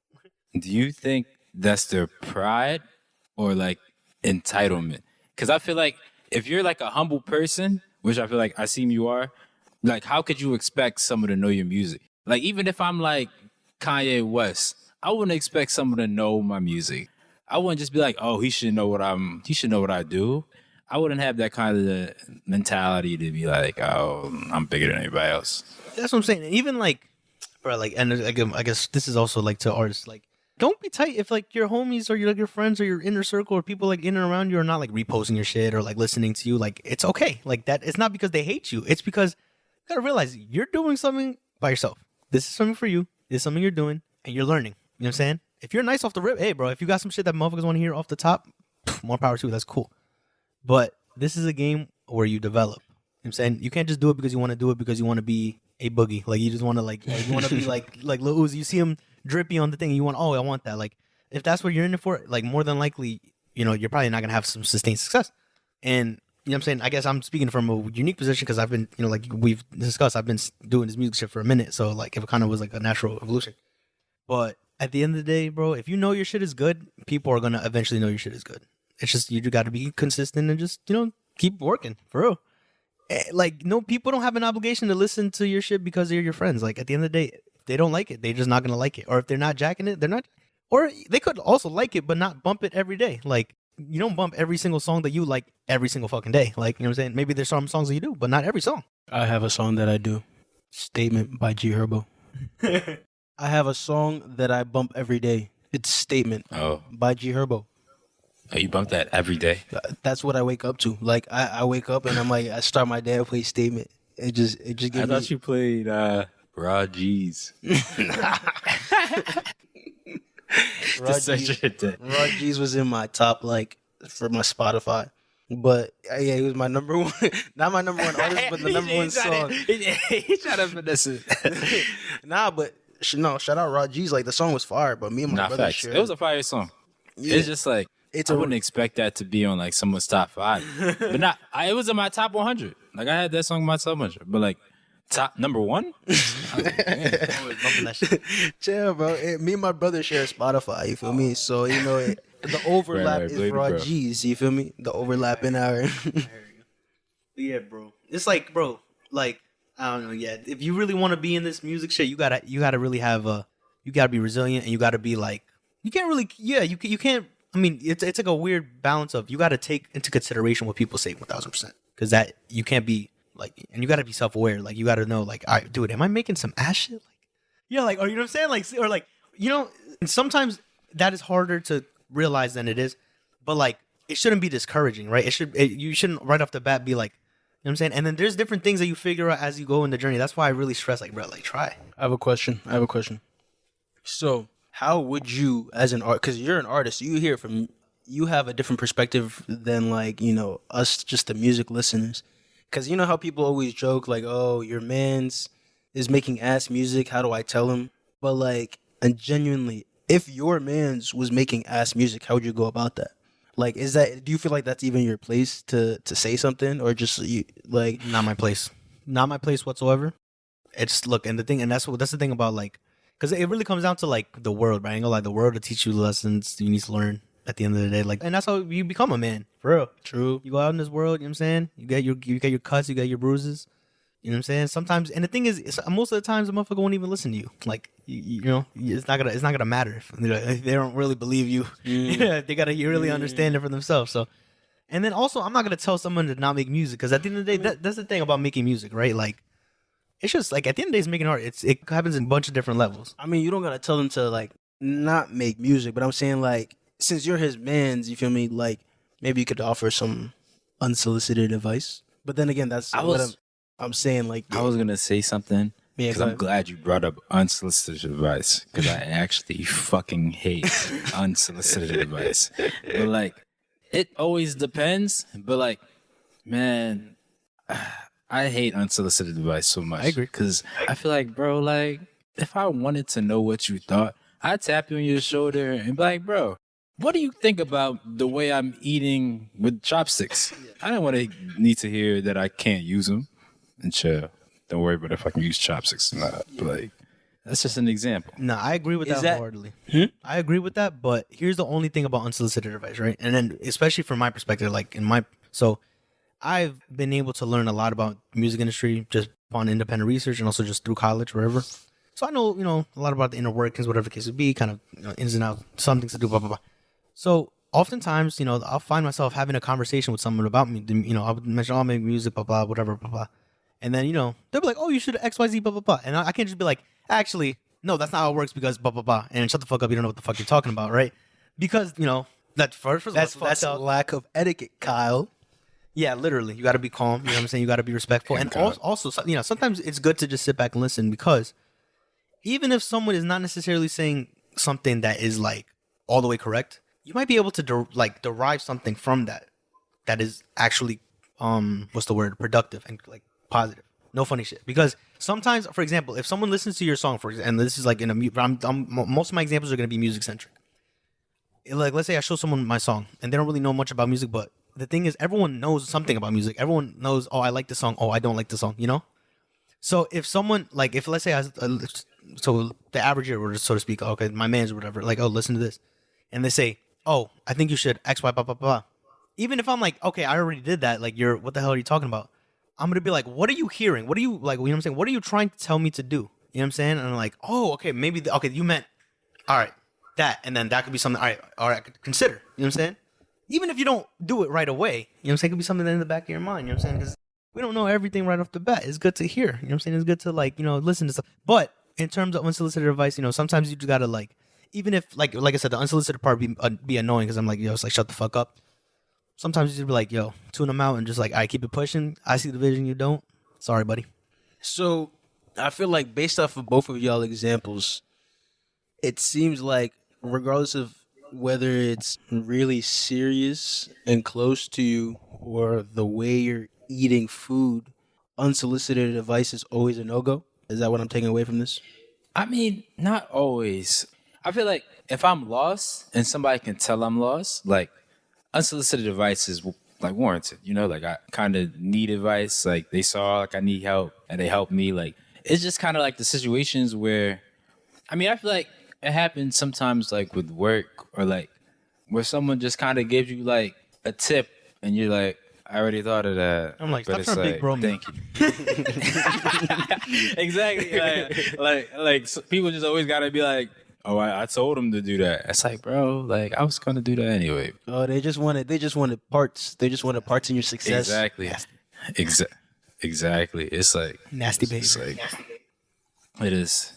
B: Do you think that's their pride or like entitlement? Because I feel like if you're like a humble person, which I feel like I seem you are, like, how could you expect someone to know your music? Like, even if I'm like Kanye West, I wouldn't expect someone to know my music. I wouldn't just be like, oh, he should know what I do. I wouldn't have that kind of mentality to be like, oh, I'm bigger than anybody else.
D: That's what I'm saying. And even like, bro, like, and again, I guess this is also like to artists, like, don't be tight if like your homies or your friends or your inner circle or people like in and around you are not like reposting your shit or like listening to you. Like, it's okay. Like, that it's not because they hate you. It's because you gotta realize you're doing something by yourself. This is something for you. This is something you're doing and you're learning. You know what I'm saying? If you're nice off the rip, hey, bro, if you got some shit that motherfuckers want to hear off the top, more power to you. That's cool. But this is a game where you develop. You know what I'm saying? You can't just do it because you want to do it because you want to be a boogie. Like, you just want to, like you want to be like Lil Uzi. You see him drippy on the thing. And you want, oh, I want that. Like, if that's what you're in it for, like more than likely, you're probably not gonna have some sustained success. And you know what I'm saying? I guess I'm speaking from a unique position because I've been, like we've discussed, I've been doing this music shit for a minute. So like it kind of was like a natural evolution. But at the end of the day, bro, if you know your shit is good, people are gonna eventually know your shit is good. It's just you got to be consistent and just keep working for real. Like no, people don't have an obligation to listen to your shit because they're your friends. Like at the end of the day, if they don't like it, they're just not gonna like it. Or if they're not jacking it, they're not. Or they could also like it but not bump it every day. Like you don't bump every single song that you like every single fucking day. Like you know what I'm saying? Maybe there's some songs that you do, but not every song.
C: I have a song that I do. Statement by G Herbo. I have a song that I bump every day. It's Statement by G Herbo.
B: Oh, you bump that every day?
C: That's what I wake up to. Like I wake up and I'm like, I start my day, I play Statement. It just gives me.
B: I thought you played Raw G's.
C: Raw G's was in my top for my Spotify. But yeah, he was my number one, not my number one artist, but the number one song.
B: He's trying to finesse it.
C: Nah, but shout out Raw G's. Like the song was fire, but me and my brother shared.
B: It was a fire song. Yeah. It's just like I wouldn't expect that to be on like someone's top 5, but it was in my top 100. Like I had that song in my top 100, but like top number 1.
C: Chill, bro. Me and my brother share Spotify. You feel me? So the overlap is Raw G's. You feel me? The overlap in our.
D: Yeah, bro. It's like, bro, like I don't know. Yeah, if you really want to be in this music shit, you gotta really have you gotta be resilient, and you gotta be like, you can't really, you can't. I mean, it's like a weird balance of you gotta take into consideration what people say 1,000%, because that you can't be like, and you gotta be self aware. Like you gotta know, like, all right, dude, am I making some ass shit? Like, or you know what I'm saying? Like, or like, and sometimes that is harder to realize than it is, but like, it shouldn't be discouraging, right? You shouldn't right off the bat be like, you know what I'm saying? And then there's different things that you figure out as you go in the journey. That's why I really stress, like, bro, like, try.
C: I have a question. So, how would you, as an artist, because you're an artist, you have a different perspective than, like, us, just the music listeners. Because you know how people always joke, like, oh, your man's is making ass music, how do I tell him? But, like, and genuinely, if your man's was making ass music, how would you go about that? Like, do you feel like that's even your place to say something, or just like
D: not my place whatsoever? It's and that's the thing about, like, because it really comes down to like the world, right? I ain't gonna lie, the world will teach you lessons you need to learn at the end of the day, like, and that's how you become a man, for real.
C: True. You
D: go out in this world, you know what I'm saying? You get your cuts, you get your bruises. You know what I'm saying? Sometimes, and the thing is, most of the times the motherfucker won't even listen to you. Like, it's not gonna matter if they don't really believe you. Yeah, they gotta really understand it for themselves. So, and then also, I'm not gonna tell someone to not make music, because at the end of the day, that's the thing about making music, right? Like, it's just like at the end of the day, it's making art. It happens in a bunch of different levels.
C: I mean, you don't gotta tell them to like not make music, but I'm saying, like, since you're his man's, you feel me? Like, maybe you could offer some unsolicited advice. But then again, that's I'm saying, like,
B: I was gonna say something because I'm glad you brought up unsolicited advice, because I actually fucking hate unsolicited advice. But like, it always depends. But like, man, I hate unsolicited advice so much.
C: I agree,
B: because I feel like, bro, like, if I wanted to know what you thought, I'd tap you on your shoulder and be like, bro, what do you think about the way I'm eating with chopsticks? I don't need to hear that I can't use them. And chill. Don't worry about if I can use chopsticks or not. But like, that's just an example.
D: No, I agree with that wholeheartedly. I agree with that, but here's the only thing about unsolicited advice, right? And then, especially from my perspective, like so I've been able to learn a lot about the music industry just upon independent research and also just through college, wherever. So I know, a lot about the inner workings, whatever the case would be, kind of ins and outs, some things to do, blah, blah, blah. So oftentimes, I'll find myself having a conversation with someone about me. I would mention, I'll make music, blah, blah, whatever, blah, blah. And then, they'll be like, oh, you should XYZ, blah, blah, blah. And I can't just be like, actually, no, that's not how it works because blah, blah, blah. And shut the fuck up. You don't know what the fuck you're talking about, right? Because,
C: that's lack of etiquette, Kyle.
D: Yeah, literally. You got to be calm. You know what I'm saying? You got to be respectful. And also, sometimes it's good to just sit back and listen, because even if someone is not necessarily saying something that is like all the way correct, you might be able to derive something from that is actually, productive and like positive. No funny shit. Because sometimes, for example, if someone listens to your song, and this is like most of my examples are going to be music centric. like, let's say I show someone my song and they don't really know much about music, but the thing is, everyone knows something about music. Everyone knows, oh, I like the song. Oh, I don't like the song. You know. So if someone like, if let's say so the average Ear, so to speak, okay, my man's or whatever, like, oh, listen to this, and they say, oh, I think you should X, Y, blah, blah, blah. Even if I'm like, okay, I already did that. Like, what the hell are you talking about? I'm gonna be like, what are you hearing? What are you like? You know what I'm saying? What are you trying to tell me to do? You know what I'm saying? And I'm like, oh, okay, maybe, okay, you meant, all right, that, and then that could be something, all right, I could consider. You know what I'm saying? Even if you don't do it right away, you know what I'm saying? It could be something in the back of your mind. You know what I'm saying? Because we don't know everything right off the bat. It's good to hear. You know what I'm saying? It's good to, like, you know, listen to stuff. But in terms of unsolicited advice, you know, sometimes you just gotta, like, even if, like I said, the unsolicited part be annoying because I'm like, yo, it's like, shut the fuck up. Sometimes you just be like, yo, tune them out and just like, I keep it pushing. I see the vision, you don't. Sorry, buddy.
C: So I feel like based off of both of y'all examples, it seems like regardless of whether it's really serious and close to you or the way you're eating food, unsolicited advice is always a no-go. Is that what I'm taking away from this?
B: I mean, not always. I feel like if I'm lost and somebody can tell I'm lost, like unsolicited advice is like warranted. You know, like I kind of need advice. Like they saw like I need help and they helped me. Like it's just kind of like the situations where, I mean, I feel like it happens sometimes like with work or like where someone just kind of gives you like a tip and you're like, I already thought of that.
D: I'm like,
B: but
D: stop trying to big bro me.
B: Thank you. Exactly. Like so people just always gotta be like, oh, I told him to do that. It's like, bro, like I was gonna do that anyway.
C: Oh, they just wanted parts. They just wanted parts in your success.
B: Exactly. Exactly. It's like
D: nasty baby.
B: It's like, it is.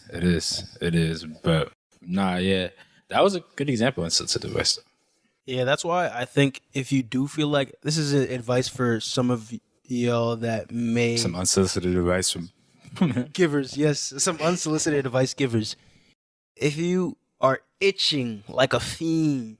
B: But nah, yeah, that was a good example of unsolicited advice.
C: Yeah, that's why I think if you do feel like this is advice for some of y'all that may
B: Some unsolicited advice from
C: givers, yes, some unsolicited advice givers. If you are itching like a fiend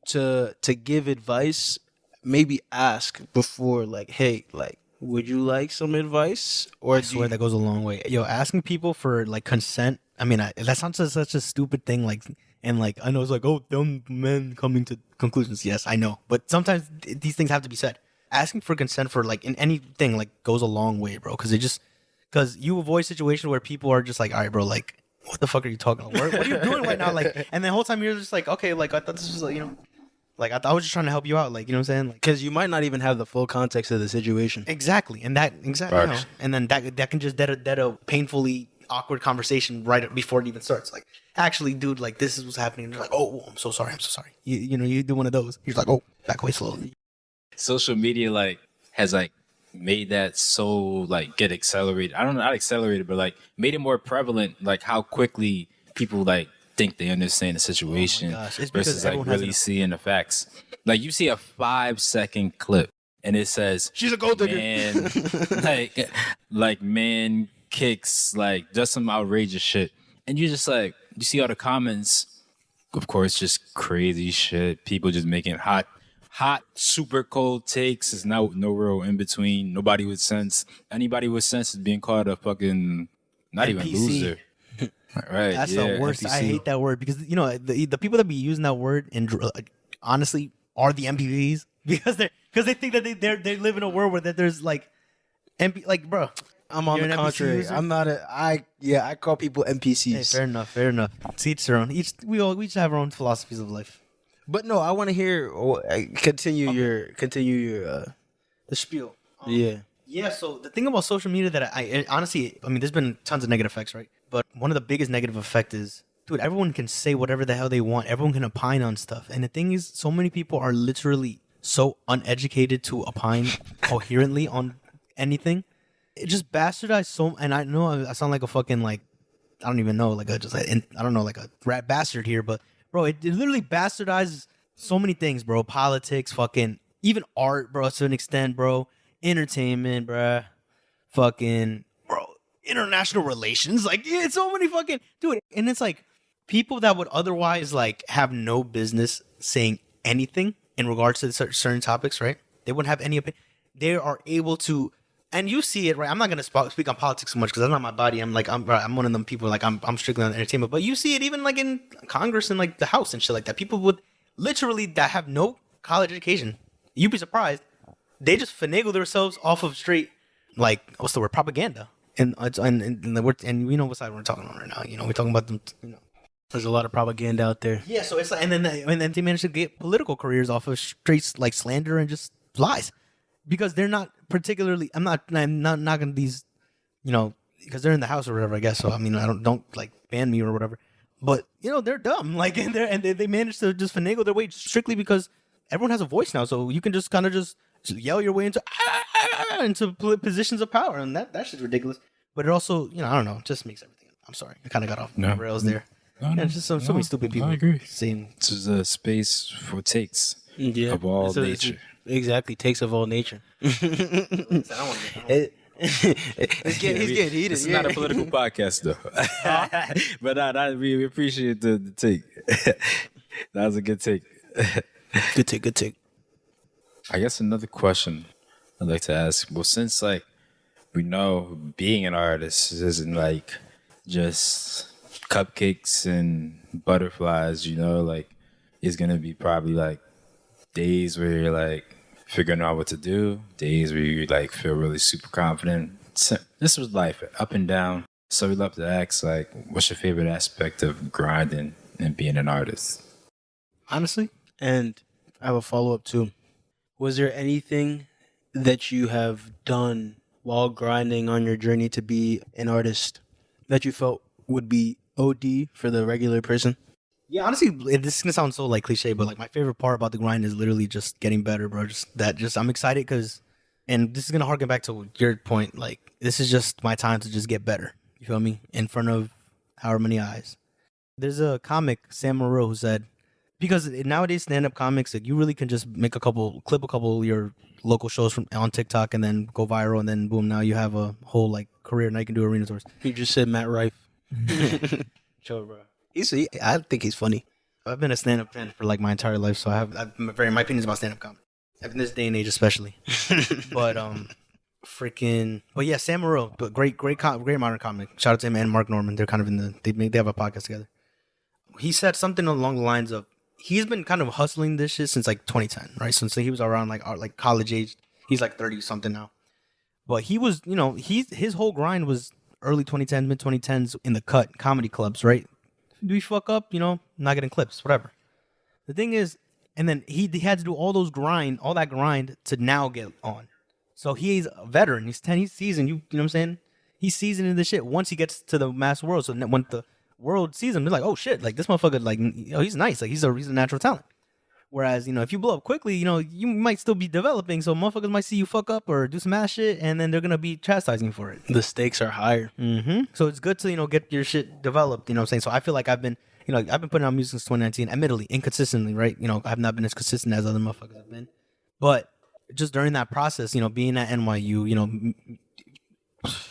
C: to give advice, maybe ask before, like, hey, like, would you like some advice? Or
D: I swear that goes a long way. Yo, asking people for like consent. I mean, that sounds like such a stupid thing. Like, and like I know it's like, oh, dumb men coming to conclusions. Yes, I know, but sometimes these things have to be said. Asking for consent for like in anything like goes a long way, bro. Because you avoid situations where people are just like, all right, bro, like, what the fuck are you talking about? What are you doing right now? Like, and the whole time you're just like, okay, like I thought this was like, you know, like I was just trying to help you out, like, you know what I'm saying? Like,
C: because you might not even have the full context of the situation.
D: Exactly, and you know, and then that can just dead a painfully awkward conversation right before it even starts. Like, actually, dude, like this is what's happening. And you're like, oh, I'm so sorry. You know, you do one of those. You're like, oh, back away slowly.
B: Social media like has like made that so like get accelerated. I don't know, not accelerated, but like made it more prevalent. Like how quickly people like think they understand the situation versus like really seeing the facts. Like you see a 5-second clip and it says
C: she's a gold digger.
B: Man, like man kicks like just some outrageous shit, and you just like you see all the comments. Of course, just crazy shit. People just making hot, super cold takes. There's no real in between. Nobody with sense. Anybody with sense is being called a fucking not
D: NPC.
B: Even loser. Right.
D: That's the worst. NPC. I hate that word because you know the people that be using that word and honestly are the MPVs because they think that they live in a world where that there's like like bro.
C: I'm on the contrary. I'm not I call people NPCs.
D: Hey, fair enough. To each their own. We each have our own philosophies of life.
C: But no, I want to hear. Continue your
D: the spiel.
C: Yeah.
D: So the thing about social media that I honestly, I mean, there's been tons of negative effects, right? But one of the biggest negative effect is, dude, everyone can say whatever the hell they want. Everyone can opine on stuff, and the thing is, so many people are literally so uneducated to opine coherently on anything. It just bastardized so, and I know I sound like a fucking like, I don't even know, like I don't know, like a rat bastard here, but bro, it literally bastardizes so many things, bro. Politics, fucking, even art, bro, to an extent, bro. Entertainment, bro. Fucking, bro, international relations, like, yeah, it's so many fucking, dude. And it's like people that would otherwise like have no business saying anything in regards to certain topics, right? They wouldn't have any opinion. They are able to. And you see it, right? I'm not gonna speak on politics so much because that's not my body. I'm one of them people. Like I'm strictly on entertainment. But you see it even like in Congress and like the House and shit like that. People would literally that have no college education. You'd be surprised. They just finagle themselves off of straight, like, what's the word, propaganda. And we know what side we're talking on right now. You know, we're talking about them. You know,
C: There's a lot of propaganda out there.
D: yeah. So it's like, and then they manage to get political careers off of straight like slander and just lies, because they're not particularly. I'm not knocking these, you know, because they're in the house or whatever. I guess so. I mean, I don't like ban me or whatever. But you know, they're dumb. Like, and they manage to just finagle their way strictly because everyone has a voice now, so you can just kind of just yell your way into positions of power, and that shit's ridiculous. But it also, you know, I don't know, just makes everything. I'm sorry, I kind of got off the rails there.
B: No,
D: it's just so many stupid people.
B: I agree.
D: Saying
B: This is a space for takes of all nature.
C: Exactly, takes of all nature. He's getting heated.
B: This is not a political podcast, though. But we appreciate the take. That was a good take.
C: Good take.
B: I guess another question I'd like to ask. Well, since like we know being an artist isn't like just cupcakes and butterflies, you know, like it's gonna be probably like days where you're like figuring out what to do, days where you like feel really super confident. So, this was life, up and down. So we love to ask, like, what's your favorite aspect of grinding and being an artist?
C: Honestly, and I have a follow-up too. Was there anything that you have done while grinding on your journey to be an artist that you felt would be OD for the regular person?
D: yeah, honestly, this is gonna sound so like cliche, but like my favorite part about the grind is literally just getting better, bro. Just I'm excited because, and this is gonna harken back to your point. Like, this is just my time to just get better. You feel me? In front of however many eyes. There's a comic, Sam Moreau, who said, because nowadays stand-up comics, like, you really can just clip a couple of your local shows on TikTok and then go viral, and then boom, now you have a whole like career. Now you can do arena tours.
C: You just said Matt Rife. Chill, bro. I think he's funny.
D: I've been a stand-up fan for like my entire life, so my opinions about stand-up comedy. In this day and age, especially. But but yeah, Sam Moreau, but great modern comic. Shout out to him and Mark Norman. They're kind of they have a podcast together. He said something along the lines of, he's been kind of hustling this shit since like 2010, right? Since he was around like college age. He's like 30 something now. But he was, you know, his whole grind was early 2010s, mid 2010s in the cut comedy clubs, right? Do we fuck up, you know, not getting clips, whatever. The thing is, and then he had to do all that grind to now get on. So he's a veteran. He's seasoned. You know what I'm saying? He's seasoned in this shit once he gets to the mass world. So when the world sees him, they're like, oh shit, like this motherfucker, like, you know, he's nice. Like he's a natural talent. Whereas, you know, if you blow up quickly, you know, you might still be developing. So motherfuckers might see you fuck up or do some ass shit, and then they're going to be chastising you for it.
C: The stakes are higher.
D: Mm-hmm. So it's good to, you know, get your shit developed, you know what I'm saying? So I feel like I've been putting out music since 2019, admittedly, inconsistently, right? You know, I've not been as consistent as other motherfuckers have been. But just during that process, you know, being at NYU, you know,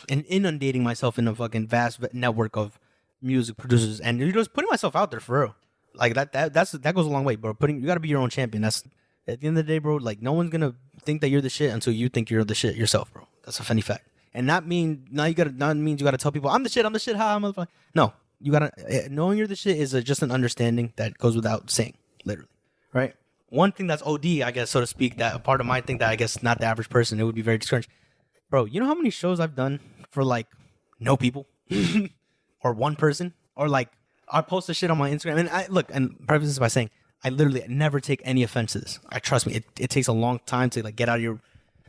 D: and inundating myself in a fucking vast network of music producers, and you're just putting myself out there for real. Like that goes a long way, bro. You got to be your own champion. That's at the end of the day, bro. Like no one's gonna think that you're the shit until you think you're the shit yourself, bro. That's a funny fact. And not means you gotta tell people I'm the shit. Ha, motherfucker. No, you gotta knowing you're the shit is just an understanding that goes without saying, literally, right? One thing that's OD, I guess, so to speak, that a part of my thing that I guess not the average person, it would be very discouraging. Bro, you know how many shows I've done for like no people or one person, or like I post the shit on my Instagram, and preface this by saying I literally never take any offense to this. Trust me, it takes a long time to like get out of your, you know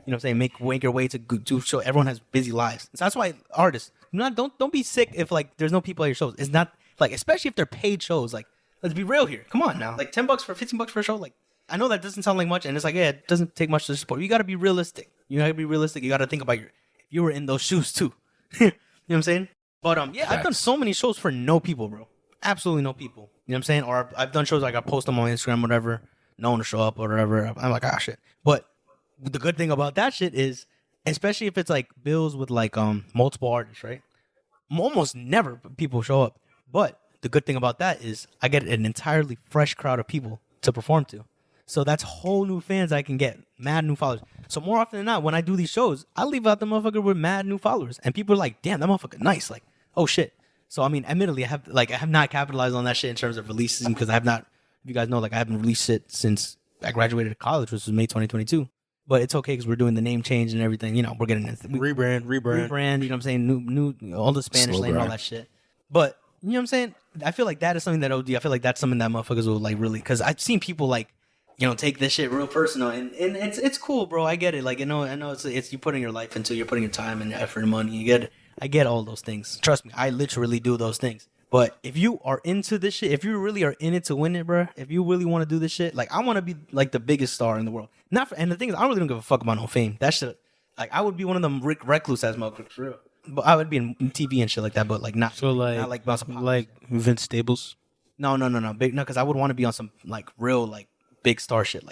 D: what I'm saying, make your way to do show. Everyone has busy lives. So that's why artists, don't be sick if like there's no people at your shows. It's not like, especially if they're paid shows. Like, let's be real here. Come on now, like $10 for $15 for a show. Like, I know that doesn't sound like much, and it's like, yeah, it doesn't take much to support. You got to be realistic. You got to think about if you were in those shoes too. You know what I'm saying? But yeah, I've done so many shows for no people, bro. Absolutely no people. You know what I'm saying? Or I've done shows like I post them on Instagram, whatever, no one to show up or whatever. I'm like, ah, shit. But the good thing about that shit is, especially if it's like bills with like multiple artists, right? Almost never people show up. But the good thing about that is I get an entirely fresh crowd of people to perform to. So that's whole new fans I can get, mad new followers. So more often than not, when I do these shows, I leave out the motherfucker with mad new followers, and people are like, damn, that motherfucker nice. Like, oh shit. So I mean, admittedly, I have not capitalized on that shit in terms of releases because I have not If you guys know, like I haven't released shit since I graduated college, which was May 2022. But it's okay because we're doing the name change and everything. You know, we're getting
C: Rebrand.
D: rebrand. You know what I'm saying? New, all the Spanish
B: Slow
D: lane and all
B: grind.
D: that shit. But you know what I'm saying? I feel like that is something that OD. I feel like that's something that motherfuckers will like really, because I've seen people like, you know, take this shit real personal, and it's cool, bro. I get it. Like I know it's you putting your life into, you're putting your time and effort and money. You get it. I get all those things. Trust me, I literally do those things. But if you are into this shit, if you really are in it to win it, bro, if you really want to do this shit, like I want to be like the biggest star in the world. And the thing is, I really don't give a fuck about no fame. That shit, like I would be one of them recluse ass motherfuckers for real. But I would be in TV and shit like that, but like not
C: So
D: not like bouncing pop.
C: like Vince Staples.
D: No, big no, because I would want to be on some like real like big star shit,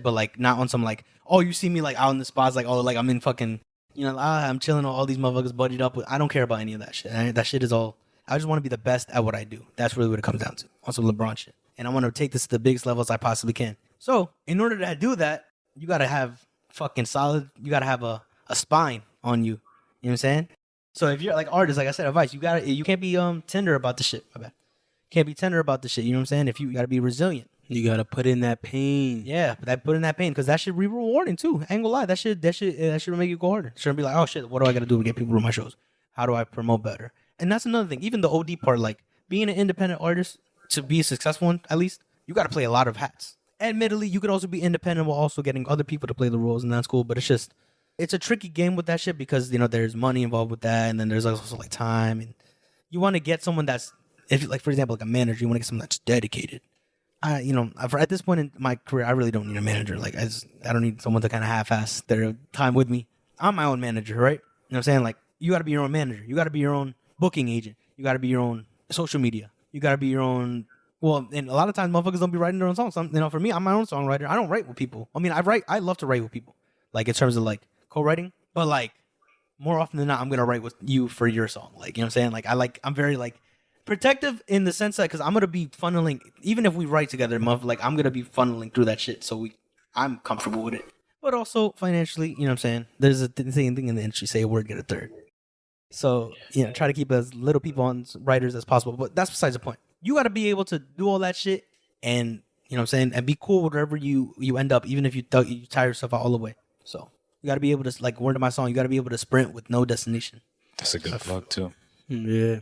D: but like not on some like, oh, you see me like out in the spots, like, oh, like I'm in fucking, you know, I'm chilling all these motherfuckers buddied up with. I don't care about any of that shit. That shit is all. I just want to be the best at what I do. That's really what it comes down to. On some LeBron shit, and I want to take this to the biggest levels I possibly can. So in order to do that, you gotta have fucking solid. You gotta have a spine on you. You know what I'm saying? So if you're like artists, like I said, advice, you can't be tender about the shit. My bad. Can't be tender about the shit. You know what I'm saying? If you gotta be resilient.
C: You gotta put in that pain.
D: Yeah, but put in that pain, because that should be rewarding too. I ain't gonna lie, that should make you go harder. Shouldn't be like, oh shit, what do I gotta do to get people to my shows? How do I promote better? And that's another thing. Even the OD part, like being an independent artist, to be a successful one, at least, you gotta play a lot of hats. Admittedly, you could also be independent while also getting other people to play the roles, and that's cool. But it's a tricky game with that shit, because you know there's money involved with that, and then there's also like time, and you want to get someone that's, if like for example like a manager, you want to get someone that's dedicated. At this point in my career, I really don't need a manager. Like I don't need someone to kind of half-ass their time with me. I'm my own manager, right? You know what I'm saying? Like you got to be your own manager. You got to be your own booking agent. You got to be your own social media. You got to be your own. Well, and a lot of times motherfuckers don't be writing their own songs. For me, I'm my own songwriter. I don't write with people. I mean, I love to write with people, like in terms of like co-writing. But like more often than not, I'm gonna write with you for your song. Like you know what I'm saying? I'm very like protective in the sense that, because I'm gonna be funneling, even if we write together, like I'm gonna be funneling through that shit, so I'm comfortable with it. But also financially, you know what I'm saying? There's a same thing in the industry: say a word, get a third. So try to keep as little people on writers as possible. But that's besides the point. You got to be able to do all that shit, and you know what I'm saying, and be cool with wherever you end up, even if you tire yourself out all the way. So you got to be able to, like word of my song, you got to be able to sprint with no destination.
B: That's a good plug too.
C: Yeah. I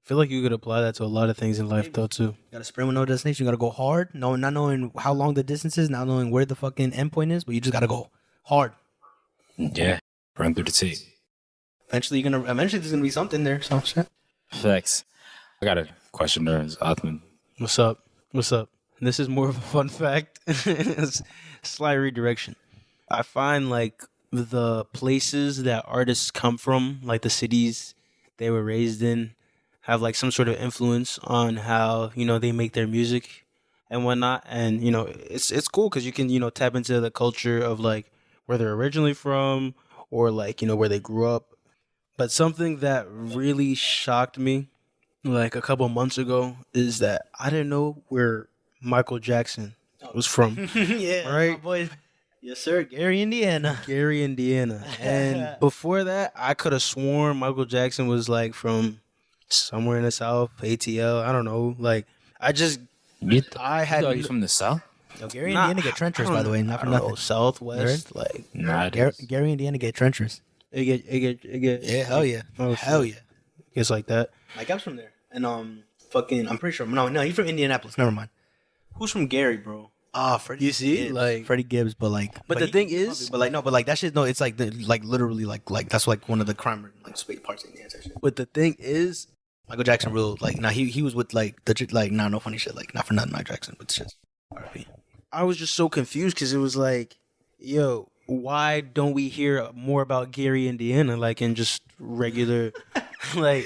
C: feel like you could apply that to a lot of things in life, though, too.
D: You gotta sprint with no destination. You gotta go hard, not knowing how long the distance is, not knowing where the fucking endpoint is, but you just gotta go hard.
B: Yeah, run through the tape.
D: Eventually there's gonna be something there. So shit.
B: Facts. I got a question there. It's Othman.
C: What's up? This is more of a fun fact. It's slight redirection. I find like the places that artists come from, like the cities they were raised in, have like some sort of influence on how they make their music and whatnot. And it's cool because you can tap into the culture of like where they're originally from, or like where they grew up. But something that really shocked me like a couple months ago is that I didn't know where Michael Jackson was from.
D: Yeah,
C: right?
D: my boy. Yes, sir. Gary, Indiana.
C: And before that, I could have sworn Michael Jackson was like from somewhere in the South, ATL. I don't know. Like, I had.
B: He's from the South?
D: Yo, Gary, Indiana get trenchers, by the way. Not for nothing.
C: Southwest, like
B: Nah,
D: Gary, Indiana get trenchers.
C: it get
D: Yeah, hell yeah.
C: Oh,
D: Hell yeah.
C: It's like that.
D: Like, I'm from there. And, I'm pretty sure. No, he's from Indianapolis. Never mind. Who's from Gary, bro? Freddie.
C: You see,
D: Gibbs.
C: like-
D: Freddie Gibbs, but
C: the thing is-
D: that shit. No, it's like literally like that's like one of the crime like sweet parts of the answer.
C: But the thing is,
D: Michael Jackson real he was with like the no funny shit, like not for nothing Michael Jackson, but shit. R.I.P.
C: I was just so confused because it was like, yo, why don't we hear more about Gary, Indiana, like in just regular, like,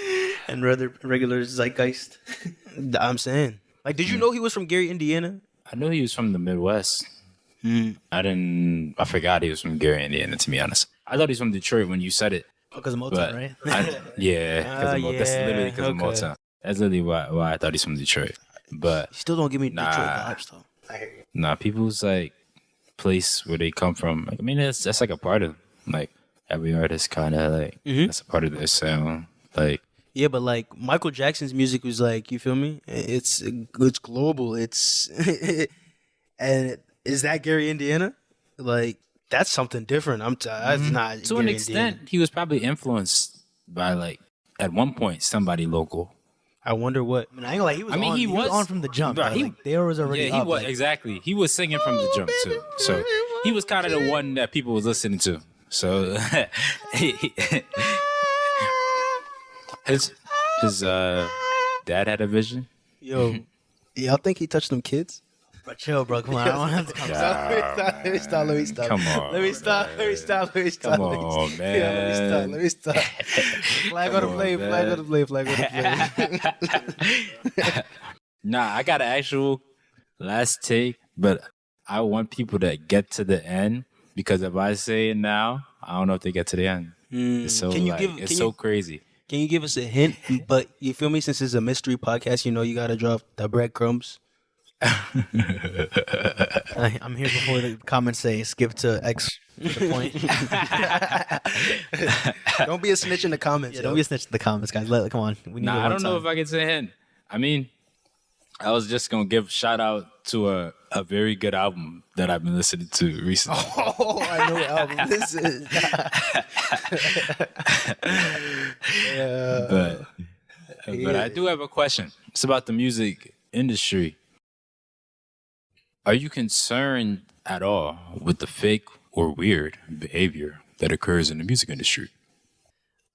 D: And regular zeitgeist.
C: I'm saying, like, did you know he was from Gary, Indiana?
B: I knew he was from the Midwest. I forgot he was from Gary, Indiana, to be honest. I thought he was from Detroit when you said it.
D: Because of Motown,
B: But
D: right?
B: because of Motown. That's literally because of
C: okay.
B: Motown. That's literally why I thought he's from Detroit. But
C: Still don't give me
B: Nah.
C: Detroit vibes though.
D: I hear you.
B: nah, people's like place where they come from. Like, I mean, that's like a part of like every artist kind of like that's a part of their sound. Like
C: Yeah, but like Michael Jackson's music was like, you feel me? It's global. It's and is that Gary, Indiana? Like that's something different. That's not
B: To
C: Gary,
B: an extent,
C: Indiana.
B: he was probably influenced by like at one point somebody local.
C: I wonder what.
D: I mean, I ain't gonna lie, he was
B: I mean,
D: on,
B: he was
D: on from the jump.
B: Bro,
D: Right?
B: he-
D: Like, there was already
B: Yeah, he
D: up,
B: was
D: like,
B: exactly. He was singing from the jump too. So he was kind of the one that people was listening to. So his dad had a vision.
C: Yo, y'all think he touched them kids?
D: Bro, chill, bro. Come on, I don't have to come.
C: Let me stop.
B: Come on,
C: Let me stop.
B: Come on, man.
C: Yeah, let me stop. Flag on the play. Flag on the play. Flag on the play.
B: Nah, I got an actual last take, but I want people to get to the end because if I say it now, I don't know if they get to the end. It's so
C: Can you
B: like,
C: give-
B: it's
C: can
B: so
C: you-
B: crazy.
C: Can you give us a hint? But you feel me? Since it's a mystery podcast, you know you gotta drop the breadcrumbs.
D: I'm here before the comments say skip to X for the point.
C: Don't be a snitch in the comments.
D: Yeah, don't be a snitch in the comments, guys. Come on. We need
B: Nah, I don't know if I can say a hint. I mean, I was just gonna give shout out to a very good album that I've been listening to recently.
C: Oh, I know what album this is.
B: But I do have a question. It's about the music industry. Are you concerned at all with the fake or weird behavior that occurs in the music industry?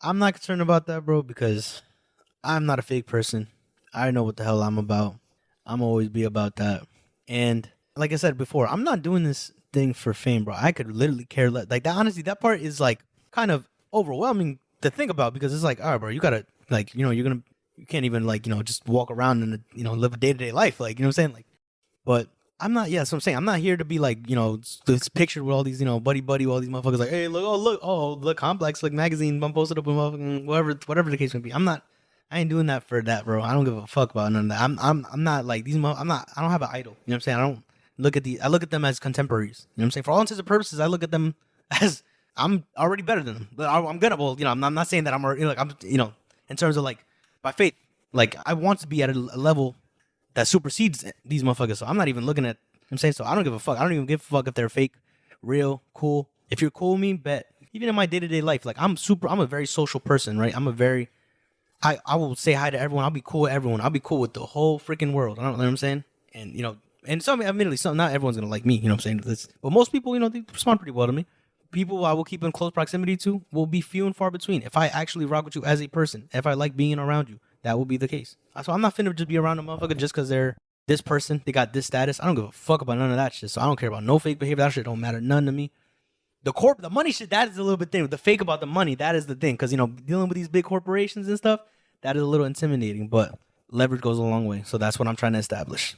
D: I'm not concerned about that, bro, because I'm not a fake person. I know what the hell I'm about. I'm always be about that. And like I said before, I'm not doing this thing for fame, bro. I could literally care less. Like that, honestly, that part is like kind of overwhelming to think about because it's like, all right, bro, you gotta like, you can't even like, just walk around and live a day-to-day life, like, you know what I'm saying, like. But I'm not. Yeah, so I'm saying I'm not here to be like, this picture with all these, buddy, all these motherfuckers like, hey, look, Complex, like magazine, I'm posted up in motherfucking whatever the case may be. I ain't doing that for that, bro. I don't give a fuck about none of that. I'm not like these. I don't have an idol. You know what I'm saying? I don't look at I look at them as contemporaries. You know what I'm saying? For all intents and purposes, I look at them as I'm already better than them. But I'm gonna. Well, I'm not saying that I'm already like I'm. In terms of like by faith, like I want to be at a level that supersedes these motherfuckers. So I'm not even looking at. I'm saying so. I don't give a fuck. I don't even give a fuck if they're fake, real, cool. If you're cool with me, bet. Even in my day-to-day life, like I'm a very social person, right? I will say hi to everyone. I'll be cool with everyone. I'll be cool with the whole freaking world. I don't know what I'm saying? And, and admittedly, not everyone's going to like me, you know what I'm saying? But most people, they respond pretty well to me. People I will keep in close proximity to will be few and far between. If I actually rock with you as a person, if I like being around you, that will be the case. So I'm not finna just be around a motherfucker just because they're this person, they got this status. I don't give a fuck about none of that shit. So I don't care about no fake behavior. That shit don't matter none to me. The money shit, that is a little bit thing. The fake about the money, that is the thing. Because, dealing with these big corporations and stuff, that is a little intimidating. But leverage goes a long way. So that's what I'm trying to establish.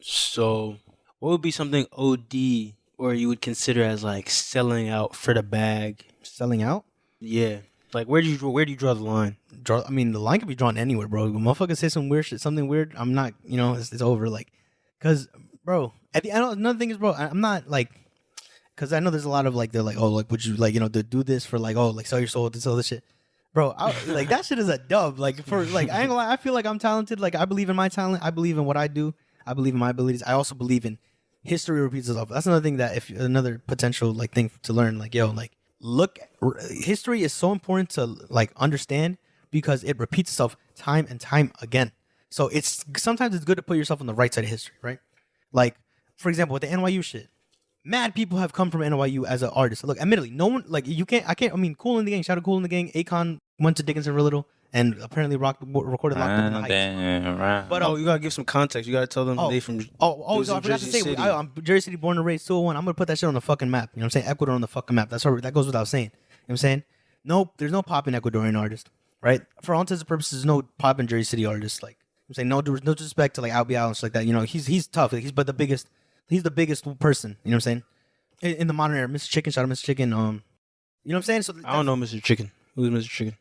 C: So, what would be something OD or you would consider as like selling out for the bag?
D: Selling out?
C: Yeah. Like where do you draw the line?
D: The line can be drawn anywhere, bro. When motherfuckers say some weird shit, something weird, I'm not, it's over. Like, because, bro, another thing is, bro, I'm not like, because I know there's a lot of like, they're like, oh, like, would you like, to do this for like, oh, like sell your soul to sell this shit. Bro, like that shit is a dub. Like for like, I ain't gonna lie, I feel like I'm talented. Like I believe in my talent. I believe in what I do. I believe in my abilities. I also believe in history repeats itself. That's another thing that another potential like thing to learn. Like, history is so important to like understand because it repeats itself time and time again. So sometimes it's good to put yourself on the right side of history, right? Like, for example, with the NYU shit, mad people have come from NYU as an artist. Look, admittedly, no one like Cool in the Gang, shout out Cool in the Gang. Akon went to Dickinson for a little and apparently recorded Locked Up in the Heights.
C: But you gotta give some context. You gotta tell them they from.
D: So I forgot to say, I'm Jersey City, born and raised, 201. I'm gonna put that shit on the fucking map. You know what I'm saying? Ecuador on the fucking map. That goes without saying. You know what I'm saying? Nope, there's no poppin' Ecuadorian artist, right? For all intents and purposes, there's no poppin' Jersey City artist. Like I'm saying, no disrespect to like Al Bial and shit like that. He's tough. Like, he's the biggest person. You know what I'm saying? In the modern era, Mr. Chicken, shout out Mr. Chicken. You know what I'm saying? So
C: I don't know Mr. Chicken. Who's Mr. Chicken?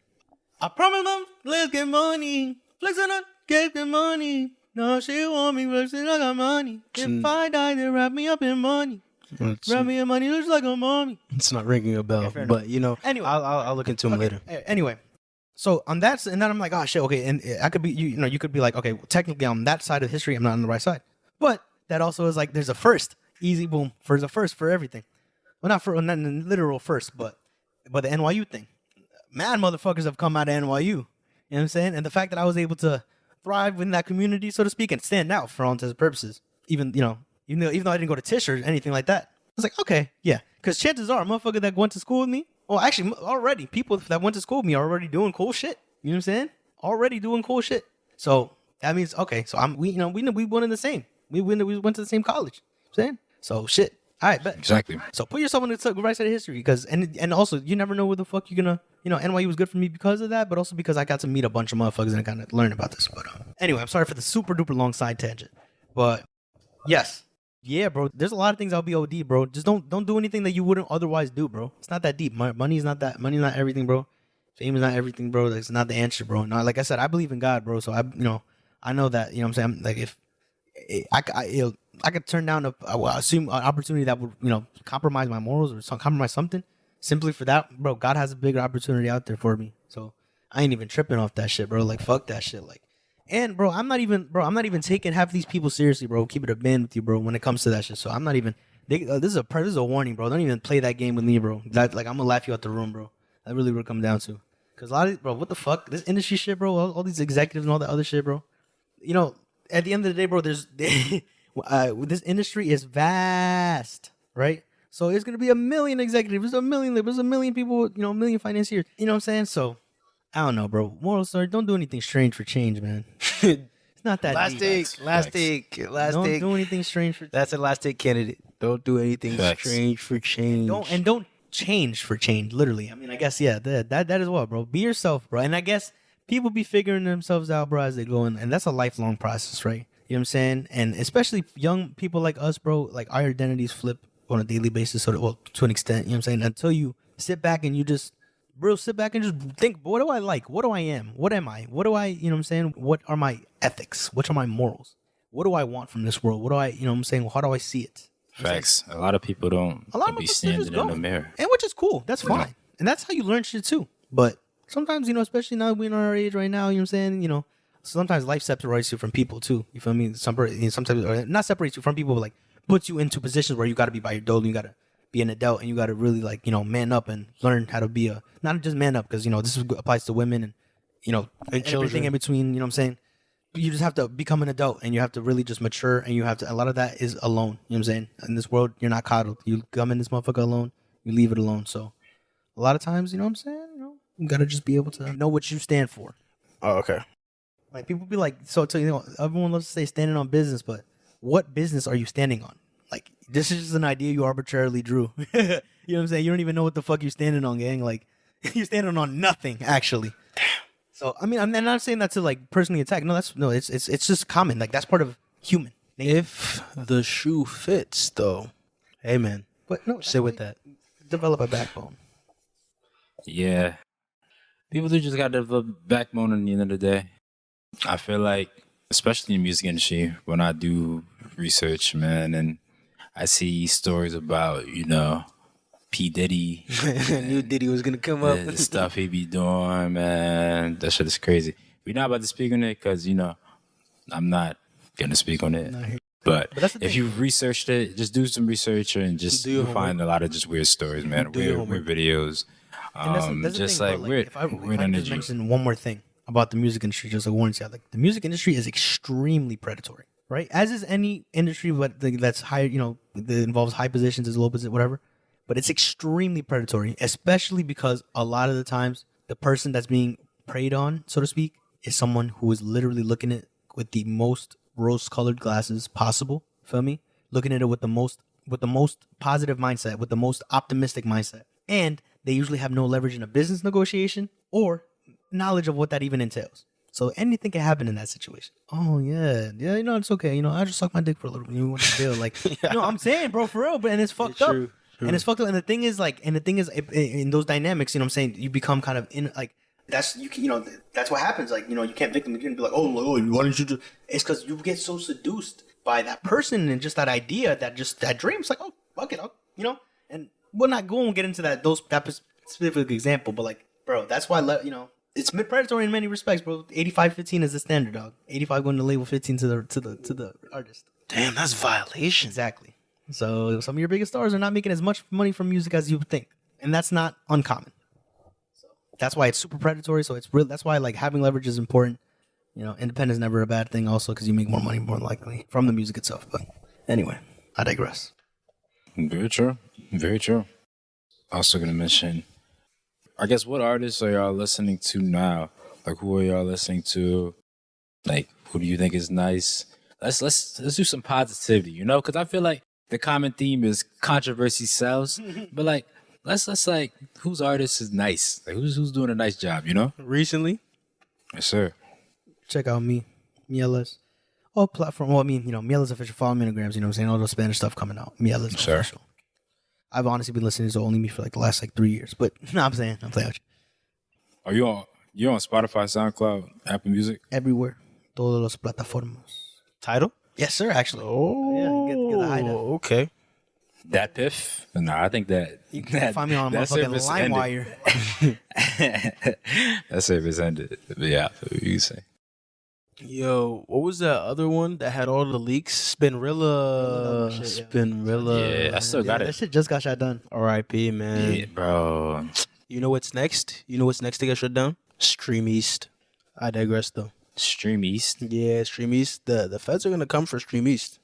D: I promise them, let's get money. Flex on up, get the money. No, she want me, but I got money. If I die, they wrap me up in money. Wrap me in money, looks like a mommy.
C: It's not ringing a bell, but anyway, I'll look into him later.
D: Anyway, So on that, and then I'm like, oh shit, okay, and I could be, you could be like, okay, well, technically on that side of history, I'm not on the right side, but that also is like, there's a first, easy boom, there's a first for everything. Well, not in literal first, but the NYU thing, mad motherfuckers have come out of NYU. You know what I'm saying? And the fact that I was able to thrive in that community, so to speak, and stand out for all intents and purposes, even though I didn't go to Tisch or anything like that, I was like, okay, yeah, because chances are, a motherfucker that went to school with me. Well, actually, already, people that went to school with me are already doing cool shit. You know what I'm saying? Already doing cool shit. So that means, okay, so we went in the same. We went to the same college. You know what I'm saying? So shit. All right, bet.
B: Exactly.
D: So put yourself on the right side of history, because and also you never know where the fuck you're gonna. NYU was good for me because of that, but also because I got to meet a bunch of motherfuckers and I kind of learn about this. But anyway, I'm sorry for the super duper long side tangent. But yes. Yeah, bro. There's a lot of things I'll be OD, bro. Just don't do anything that you wouldn't otherwise do, bro. It's not that deep. Money's not not everything, bro. Fame is not everything, bro. That's not the answer, bro. No, like I said, I believe in God, bro. So I know that. You know what I'm saying? Like if I could turn down assume an opportunity that would compromise my morals or compromise something simply for that, bro. God has a bigger opportunity out there for me. So I ain't even tripping off that shit, bro. Like fuck that shit, like. And bro, I'm not even taking half these people seriously, bro. Keep it a band with you, bro, when it comes to that shit. So I'm not even. This is a warning, bro. Don't even play that game with me, bro. I'm gonna laugh you out the room, bro. That really would come down to. Cause a lot of bro, what the fuck, this industry shit, bro. All these executives and all that other shit, bro. At the end of the day, bro, this industry is vast, right? So it's gonna be a million executives, there's a million people, a million financiers. You know what I'm saying? So. I don't know, bro. Moral story, don't do anything strange for change, man. It's not that deep.
C: Last take.
D: Don't do anything strange for change.
C: That's a last take candidate. Don't do anything strange for change.
D: Don't change for change, literally. I mean, I guess, yeah, that as well, bro. Be yourself, bro. And I guess people be figuring themselves out, bro, as they go. And that's a lifelong process, right? You know what I'm saying? And especially young people like us, bro, like our identities flip on a daily basis, to an extent, you know what I'm saying? Until you sit back and you just... Bro, sit back and just think, what do I like? What do I am? What am I? What do I, you know what I'm saying? What are my ethics? What are my morals? What do I want from this world? What do I, you know what I'm saying? How do I see it?
B: Facts. A lot of people don't be standing in the mirror.
D: And which is cool. That's fine. Yeah. And that's how you learn shit too. But sometimes, especially now we're in our age right now, you know what I'm saying? Sometimes life separates you from people too. You feel me? Sometimes, or not separates you from people, but like puts you into positions where you got to be by your dole. You got to be an adult, and you got to really man up and learn how to be not just man up, because this applies to women and and everything children in between. You know what I'm saying? You just have to become an adult, and you have to really just mature, and you have to. A lot of that is alone. You know what I'm saying? In this world, you're not coddled. You come in this motherfucker alone. You leave it alone. So a lot of times, you know what I'm saying? You gotta just be able to know what you stand for.
C: Oh, okay.
D: Like people be like, so everyone loves to say standing on business, but what business are you standing on? Like, this is just an idea you arbitrarily drew. You know what I'm saying? You don't even know what the fuck you're standing on, gang. Like, you're standing on nothing, actually. So, I mean, I'm not saying that to, like, personally attack. No, it's just common. Like, that's part of human nature.
C: If the shoe fits, though. Hey, man.
D: But no,
C: sit with that.
D: Develop a backbone.
B: Yeah. People do just got to develop a backbone at the end of the day. I feel like, especially in the music industry, when I do research, man, and I see stories about, P. Diddy.
C: I knew Diddy was going to come up.
B: The stuff he be doing, man. That shit is crazy. We're not about to speak on it because, I'm not going to speak on it. But if you researched it, just do some research and just you'll find a lot of just weird stories, man. Weird videos.
D: That's
B: just
D: thing,
B: like weird,
D: if I
B: energy.
D: Just mention one more thing about the music industry, just like warning you, like the music industry is extremely predatory. Right, as is any industry, but that's high, that involves high positions, is low position, whatever. But it's extremely predatory, especially because a lot of the times the person that's being preyed on, so to speak, is someone who is literally looking at it with the most rose-colored glasses possible. Feel me? Looking at it with the most positive mindset, with the most optimistic mindset, and they usually have no leverage in a business negotiation or knowledge of what that even entails. So anything can happen in that situation. Oh yeah, it's okay. I just suck my dick for a little bit. You want to feel like, I'm saying, bro, for real. But and it's fucked up. True. And it's fucked up. And the thing is, in those dynamics, I'm saying, you become kind of in like that's that's what happens. Like you can't victim. You can be like, oh, why don't you do? It's because you get so seduced by that person and just that idea, that dream. It's like, oh, fuck it, And we're not going to get into that specific example, but like, bro, that's why It's predatory in many respects, bro. 85-15 is the standard, dog. 85 going to label, 15 to the artist.
C: Damn, that's violation.
D: Exactly. So some of your biggest stars are not making as much money from music as you would think, and that's not uncommon. So that's why it's super predatory. So it's real. That's why like having leverage is important. You know, independence is never a bad thing. Also, because you make more money more likely from the music itself. But anyway, I digress.
B: Very true. Very true. Also gonna mention, I guess, what artists are y'all listening to now? Like, who are y'all listening to? Like, who do you think is nice? Let's do some positivity, you know? Because I feel like the common theme is controversy sells, but like, let's like, whose artist is nice? Like, who's doing a nice job, you know?
C: Recently?
B: Yes, sir.
D: Check out me, Mieles. All platform. Well, I mean, you know, Mieles official. Follow me on Grams. You know what I'm saying? All the Spanish stuff coming out. Mieles official. I've honestly been listening to only me for like the last like 3 years. But no, I'm playing with you.
B: Are you on Spotify, SoundCloud, Apple Music?
D: Everywhere. Todas las plataformas.
C: Title?
D: Yes, sir. Actually.
C: Oh,
D: Yeah, get the high def.
C: okay.
B: That piff? No, I think that
D: You can find me on my fucking LimeWire.
B: That service ended. But yeah, what you say?
C: Yo, what was that other one that had all the leaks? Spinrilla. Spinrilla.
B: Yeah, I still got
D: That
B: it.
D: shit just got shut down.
C: R.I.P. man.
B: Yeah, bro.
C: You know what's next? You know what's next to get shut down? Stream East. I digress though.
B: Stream East.
C: Yeah, Stream East. The feds are gonna come for Stream East.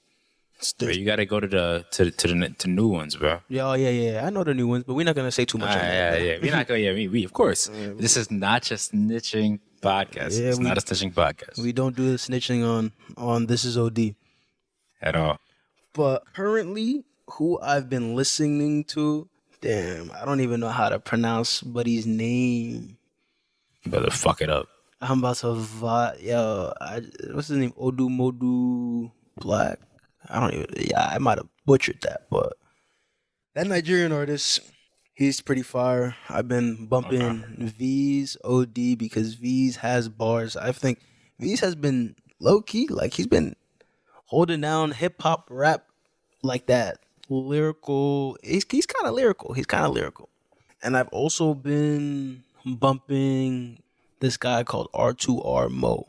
B: Bro, you gotta go to the new ones, bro.
C: Yeah, yeah. I know the new ones, but we're not gonna say too much. On that.
B: Yeah. We're not gonna. Yeah, we of course. This is not just snitching podcast.
C: Yeah,
B: it's not a snitching podcast
C: We don't do the snitching on This Is OD.
B: at all.
C: But currently, who I've been listening to, damn, I don't even know how to pronounce buddy's name.
B: You better fuck it up.
C: I'm about to what's his name? Odu Modu Black. I don't even. Yeah, I might have butchered that, but that Nigerian artist, he's pretty fire. I've been bumping V's OD because V's has bars. I think V's has been low key, like he's been holding down hip hop rap like that. Lyrical. He's kind of lyrical. And I've also been bumping this guy called R2R Mo.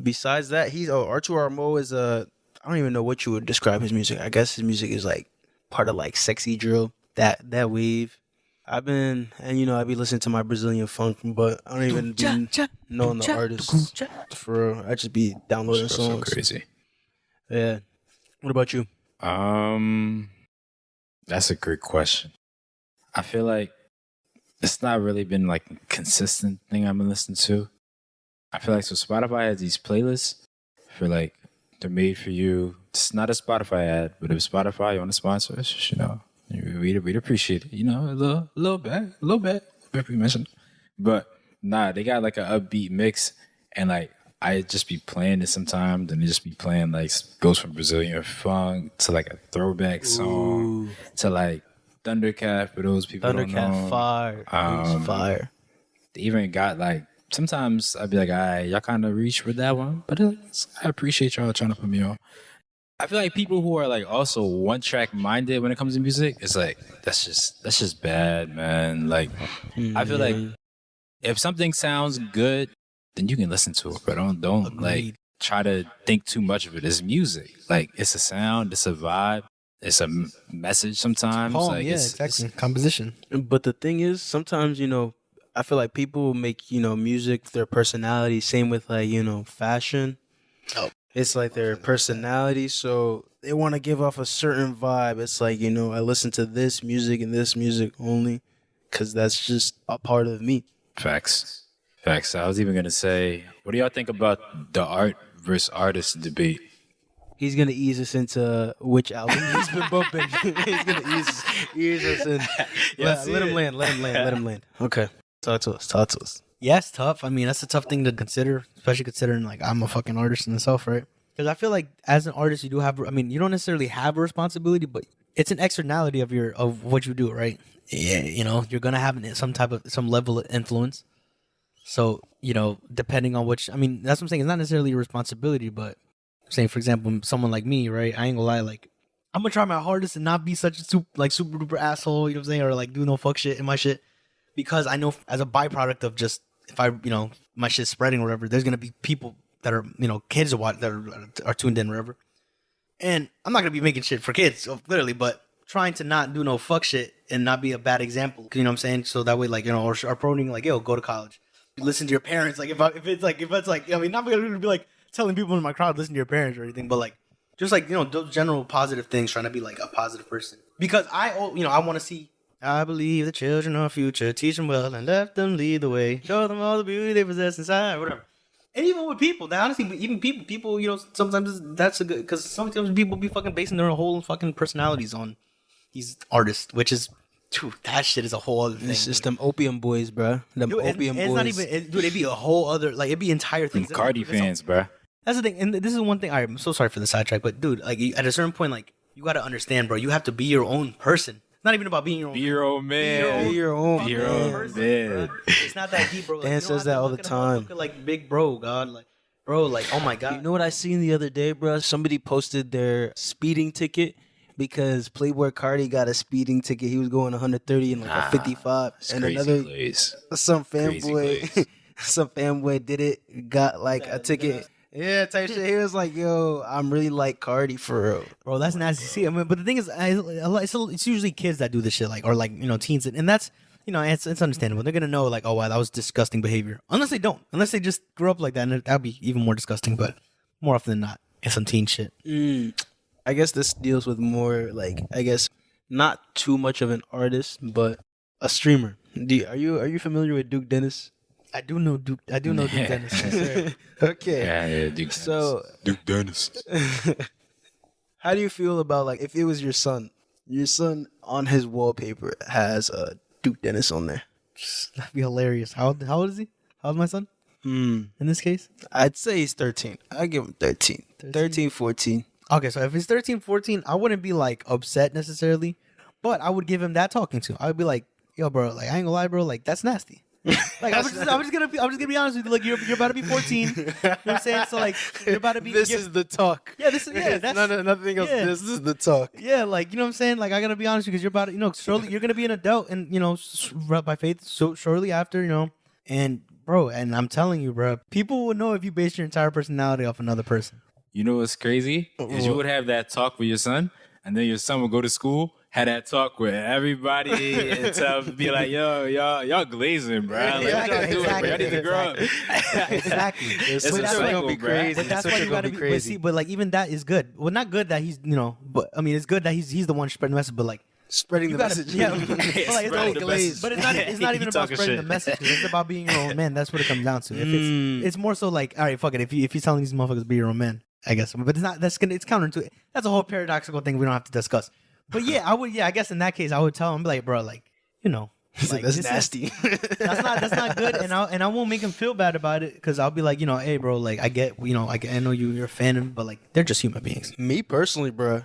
C: Besides that, R2R Mo is I don't even know what you would describe his music. I guess his music is like part of like sexy drill, that wave. I be listening to my Brazilian funk, but I don't even be knowing the artists. For real, I just be downloading songs.
B: So crazy.
C: Yeah. What about you?
B: That's a great question. I feel like it's not really been like a consistent thing I've been listening to. I feel like so Spotify has these playlists for like they're made for you. It's not a Spotify ad, but if Spotify you want to sponsor us, you know, we'd appreciate it. You know, a little bit we mentioned. But nah, they got like an upbeat mix, and like I just be playing it sometimes, and they just be playing like goes from Brazilian funk to like a throwback song to like Thundercat for those people who don't know.
C: Thundercat fire. Fire.
B: They even got like sometimes I'd be like, y'all kind of reach for that one, but I appreciate y'all trying to put me on. I feel like people who are like also one track minded when it comes to music, it's like that's just bad, man. Like I feel like if something sounds good, then you can listen to it, but don't like try to think too much of it. It's music, like it's a sound, it's a vibe, it's a message. Sometimes, like
D: exactly. Composition.
C: But the thing is, sometimes I feel like people make music their personality. Same with like fashion. Oh. It's like their personality, so they want to give off a certain vibe. It's like, I listen to this music and this music only because that's just a part of me.
B: Facts. I was even going to say, what do y'all think about the art versus artist debate?
C: He's going to ease us into which album he's been bumping. He's going to ease us in. Let him land. Okay. Talk to us.
D: Yeah, it's tough. I mean, that's a tough thing to consider, especially considering like I'm a fucking artist in myself, right? Because I feel like as an artist, you don't necessarily have a responsibility, but it's an externality of what you do, right? Yeah, you're gonna have some level of influence. So depending on that's what I'm saying. It's not necessarily your responsibility, but I'm saying, for example, someone like me, right? I ain't gonna lie, like I'm gonna try my hardest and not be such a super duper asshole, you know what I'm saying, or like do no fuck shit in my shit, because I know as a byproduct of just if I, my shit's spreading or whatever, there's gonna be people that are, kids that are tuned in or whatever. And I'm not gonna be making shit for kids, clearly, but trying to not do no fuck shit and not be a bad example. You know what I'm saying? So that way, like, or promoting, like, yo, go to college, listen to your parents. Like, if it's like, I mean, not gonna be like telling people in my crowd listen to your parents or anything, but like, just like, those general positive things, trying to be like a positive person. Because I want to see. I believe the children are future. Teach them well and let them lead the way. Show them all the beauty they possess inside. Whatever. And even with people, that honestly, even people, sometimes that's a good, because sometimes people be fucking basing their whole fucking personalities on these artists, which is, dude, that shit is a whole other thing.
C: It's just them opium boys, bro. Them opium boys.
D: It's not even, dude, it'd be a whole other, like, it'd be entire things.
B: Cardi fans, bro.
D: That's the thing, and this is one thing. I'm so sorry for the sidetrack, but dude, like, at a certain point, like, you gotta understand, bro. You have to be your own person. It's not even about being your own.
B: Be your own man.
C: Be your own
B: man.
D: It's not that deep, bro. Like,
C: Dan says that all the time.
D: Like, big bro, God, like, bro, like, oh my God.
C: You know what I seen the other day, bro? Somebody posted their speeding because Playboy Cardi got a speeding ticket. He was going 130 and like a 55, and another some fanboy did it, got like a ticket. Yeah, type shit. He was like, "Yo, I'm really like Cardi for real,
D: bro." That's nasty. See, I mean, but the thing is, it's usually kids that do this shit, like, or like, teens, and that's, it's understandable. They're gonna know, like, oh wow, that was disgusting behavior. Unless they don't, unless they just grew up like that, and that'd be even more disgusting. But more often than not, it's some teen shit.
C: I guess this deals with more like, I guess, not too much of an artist, but a streamer. Are you familiar with Duke Dennis?
D: I do know Duke Dennis. Yes,
C: okay.
B: Yeah, Duke Dennis. Duke Dennis.
C: How do you feel about, like, if it was your son on his wallpaper has Duke Dennis on there?
D: That'd be hilarious. How old is he? How's my son? In this case?
C: I'd say he's 13. I'd give him 13. 13, 14.
D: Okay, so if he's 13, 14, I wouldn't be like upset necessarily, but I would give him that talking to. I would be like, yo, bro, like, I ain't gonna lie, bro, like, that's nasty. Like, I'm just gonna be honest with you. Like, you're about to be 14. You know what I'm saying? So, like, you're about to be.
C: This is the talk.
D: Yeah, that's
C: nothing else. Yeah. This is the talk.
D: Yeah, like, you know what I'm saying? Like, I gotta be honest with you, because you're about to, surely you're gonna be an adult, and by faith, so shortly after, and bro, and I'm telling you, bro, people will know if you base your entire personality off another person.
B: You know what's crazy? Is you would have that talk with your son, and then your son would go to school, had that talk with everybody, and be like, yo, y'all glazing, bro. Like, what y'all doing, bro? Y'all need to grow up.
D: Exactly.
C: That's gonna be crazy.
D: But that's why you gotta be crazy. But like, even that is good. Well, not good that he's, but I mean, it's good that he's the one spreading the message. But like,
C: spreading the message.
D: Yeah, but it's not even about spreading the message. It's about being your own man. That's what it comes down to. If it's more so like, all right, fuck it. If he's telling these motherfuckers to be your own man, I guess. But it's not. It's counter to it. That's a whole paradoxical thing we don't have to discuss. But yeah, I would. Yeah, I guess in that case, I would tell him, like, bro, like, like,
C: that's nasty.
D: That's not good, and I won't make him feel bad about it, because I'll be like, hey, bro, like, I get, I know you're a fan of him, but like, they're just human beings.
C: Me personally, bro,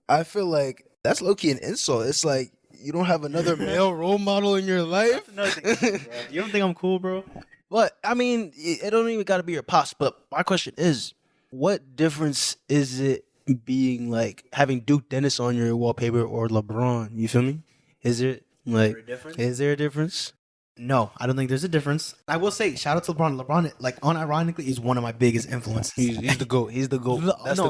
C: I feel like that's low key an insult. It's like, you don't have another male role model in your life.
D: You don't think I'm cool, bro?
C: But I mean, it don't even got to be your pops. But my question is, what difference is it being like having Duke Dennis on your wallpaper or LeBron? You feel me? Is it like, is there a difference?
D: No, I don't think there's a difference. I will say, shout out to LeBron. LeBron, like, unironically, is one of my biggest influences.
C: He's the GOAT. He's the GOAT.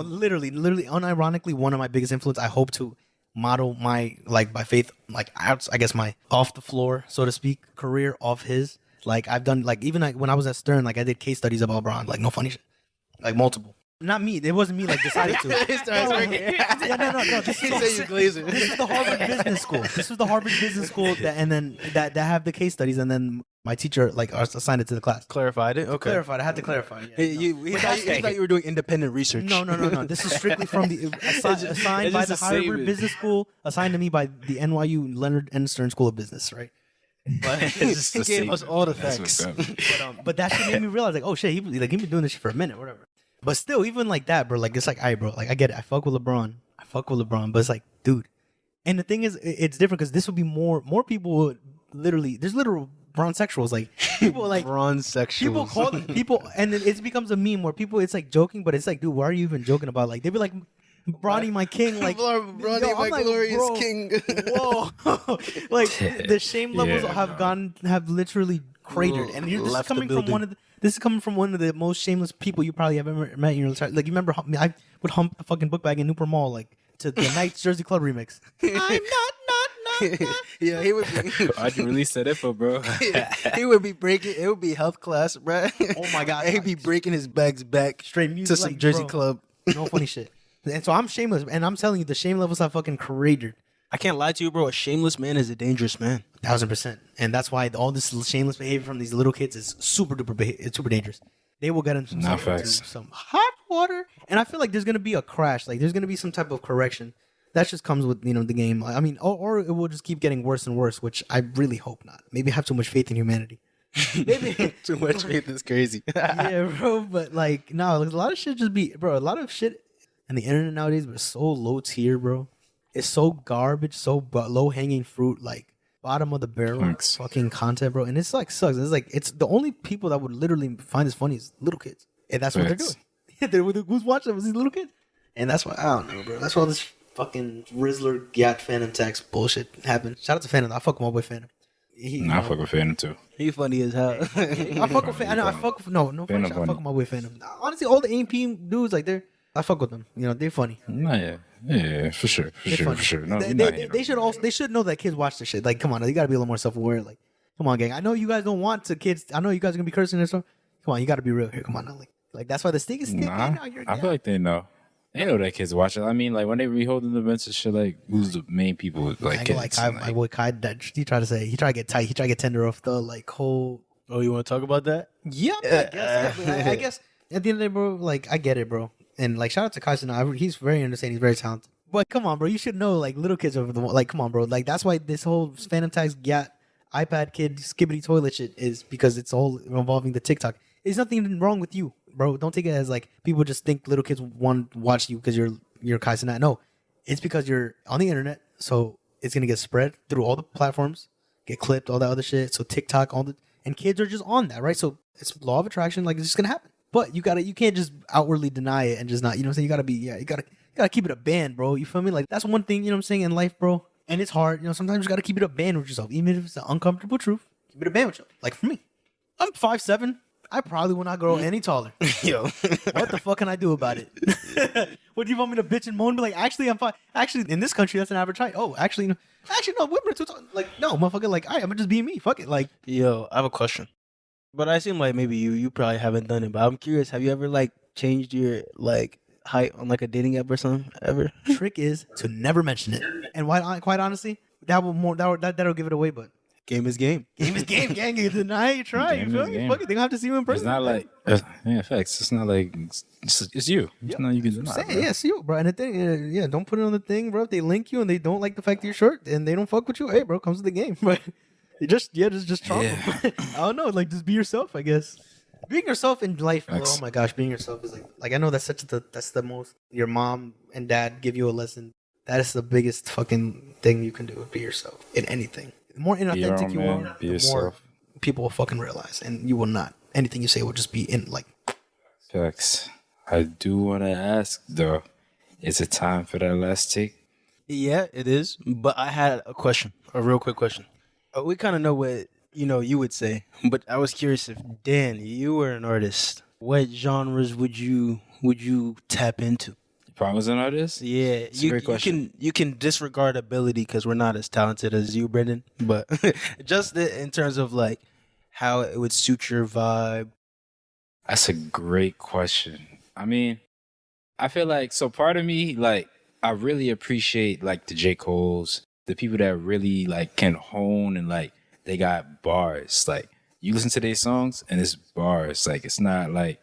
D: Literally, unironically, one of my biggest influences. I hope to model my, like, by faith, like, I guess my off the floor, so to speak, career off his. Like, I've done, like, even like when I was at Stern, like, I did case studies about LeBron, like, no funny shit, like, multiple. Not me. It wasn't me, like, decided to. No. This is the Harvard Business School. This was the Harvard Business School that have the case studies, and then my teacher, like, assigned it to the class.
C: Clarified it? Okay.
D: Clarified. I had to clarify it. Yeah,
C: he thought you were doing independent research.
D: No. This is strictly from the assigned by the Harvard Business School, assigned to me by the NYU Leonard N. Stern School of Business, right? But
C: he gave us all the facts.
D: But that shit made me realize, like, oh shit, he been doing this shit for a minute, whatever. But still, even like that, bro, like, it's like, all right, bro, like, I get it. I fuck with LeBron, but it's like, dude. And the thing is, it's different, because this would be more people would there's literal bronzexuals, like, people like
C: bronzexuals.
D: People call them people, and it becomes a meme where people, it's like joking, but it's like, dude, why are you even joking about? Like, they'd be like, Bronny, my king, like,
C: Bronny, my like, glorious king.
D: Whoa, like, the shame levels have literally cratered. And you're,
C: Left the building.
D: this is coming from one of the most shameless people you probably have ever met in your life. Like, you remember, I would hump the fucking book bag in Newport Mall, like, to the Knights Jersey Club remix. I'm not.
C: Yeah, he would be.
B: Why'd you release that info, bro?
C: He would be breaking. It would be health class, bro.
D: Oh my god,
C: He'd be breaking his bags back
D: straight music
C: to some
D: like,
C: Jersey
D: bro,
C: club.
D: No funny shit. And so I'm shameless, and I'm telling you, the shame levels have fucking cratered.
C: I can't lie to you, bro. A shameless man is a dangerous man.
D: 1000%. And that's why all this shameless behavior from these little kids is super duper. It's super dangerous. They will get into some hot water, and I feel like there's gonna be a crash. Like there's gonna be some type of correction. That just comes with the game. I mean, or it will just keep getting worse and worse, which I really hope not. Maybe I have too much faith in humanity. Maybe
C: too much faith is crazy.
D: Yeah, bro. But like, no, a lot of shit just be, bro. A lot of shit in the internet nowadays, but so low tier, bro. It's so garbage, so low hanging fruit, like bottom of the barrel fucking content, bro. And it's like sucks. It's like it's the only people that would literally find this funny is little kids, and that's what they're doing. Who's watching them? These little kids, and that's why I don't know, bro. That's why this fucking Rizzler Gat Phantom Tax bullshit happened. Shout out to Phantom. I fuck with my boy Phantom.
B: I fuck with Phantom too.
C: He funny as hell.
D: I fuck with Phantom. I fuck with no. I fuck with my boy Phantom. Honestly, all the AMP dudes like I fuck with them. They're funny.
B: Yeah, for sure. No,
D: they should know that kids watch this shit. Like, come on, you gotta be a little more self-aware. Like, come on, gang. I know you guys don't want to kids. I know you guys are gonna be cursing and stuff. Come on, you gotta be real here. Come on, now. Like that's why the stick is stick.
B: I feel like they know. They know that kids watch it. I mean, like when they reholding the events and shit, like who's the main people? Like kids.
D: My boy Kai, he tried to get tight. He tried to get tender off the whole.
C: Oh, you want to talk about that?
D: Yeah, I guess at the end of the day, bro. Like I get it, bro. And like shout out to Kai. He's very understanding. He's very talented. But come on, bro. You should know like little kids over the like. Come on, bro. Like that's why this whole Phantom Tax Gat iPad kid skibbity toilet shit is because it's all involving the TikTok. There's nothing wrong with you, bro. Don't take it as like people just think little kids want to watch you because you're Kai Cenat. No, it's because you're on the internet, so it's gonna get spread through all the platforms, get clipped, all that other shit. So TikTok, and kids are just on that, right? So it's law of attraction, like it's just gonna happen. But you can't just outwardly deny it and just not, what I'm saying? You gotta keep it a band, bro. You feel me? Like that's one thing, what I'm saying, in life, bro. And it's hard, sometimes you gotta keep it a band with yourself, even if it's an uncomfortable truth. Keep it a band with yourself. Like for me, I'm 5'7". I probably will not grow any taller.
C: Yo,
D: what the fuck can I do about it? What do you want me to bitch and moan? Be like, actually, I'm fine. Actually, in this country, that's an average height. Oh, actually, no, women are too tall. Like, no, motherfucker. Like, all right, I'm gonna just be me. Fuck it. Like,
C: yo, I have a question. But I seem like maybe you probably haven't done it. But I'm curious. Have you ever like changed your like height on like a dating app or something ever?
D: Trick is to never mention it. And quite honestly, that'll give it away. But
C: game is game.
D: Game is game, gang. You deny, you try. You feel me? Fuck it. They gonna have to see you in person.
B: It's not like facts. It's not like it's you. It's not you can deny.
D: Yeah, it's you, bro. And the thing, don't put it on the thing, bro. If they link you and they don't like the fact that you're short and they don't fuck with you, hey, bro, comes with the game. But just try. Yeah. I don't know. Like, just be yourself, I guess. Being yourself in life, bro, oh my gosh, being yourself is like I know that's that's the most your mom and dad give you a lesson. That is the biggest fucking thing you can do. Be yourself in anything. The more inauthentic you are, the more people will fucking realize, and you will not. Anything you say will just be in like.
B: Facts. I do want to ask though, is it time for that last take?
C: Yeah, it is. But I had a question, a real quick question. We kind of know what you would say, but I was curious if Dan, you were an artist, what genres would you tap into?
B: If I was an artist?
C: Yeah, you can disregard ability because we're not as talented as you, Brendan. But just in terms of like how it would suit your vibe.
B: That's a great question. I mean, I feel like part of me like I really appreciate like the J. Cole's, the people that really like can hone and like they got bars. Like you listen to their songs and it's bars. Like it's not like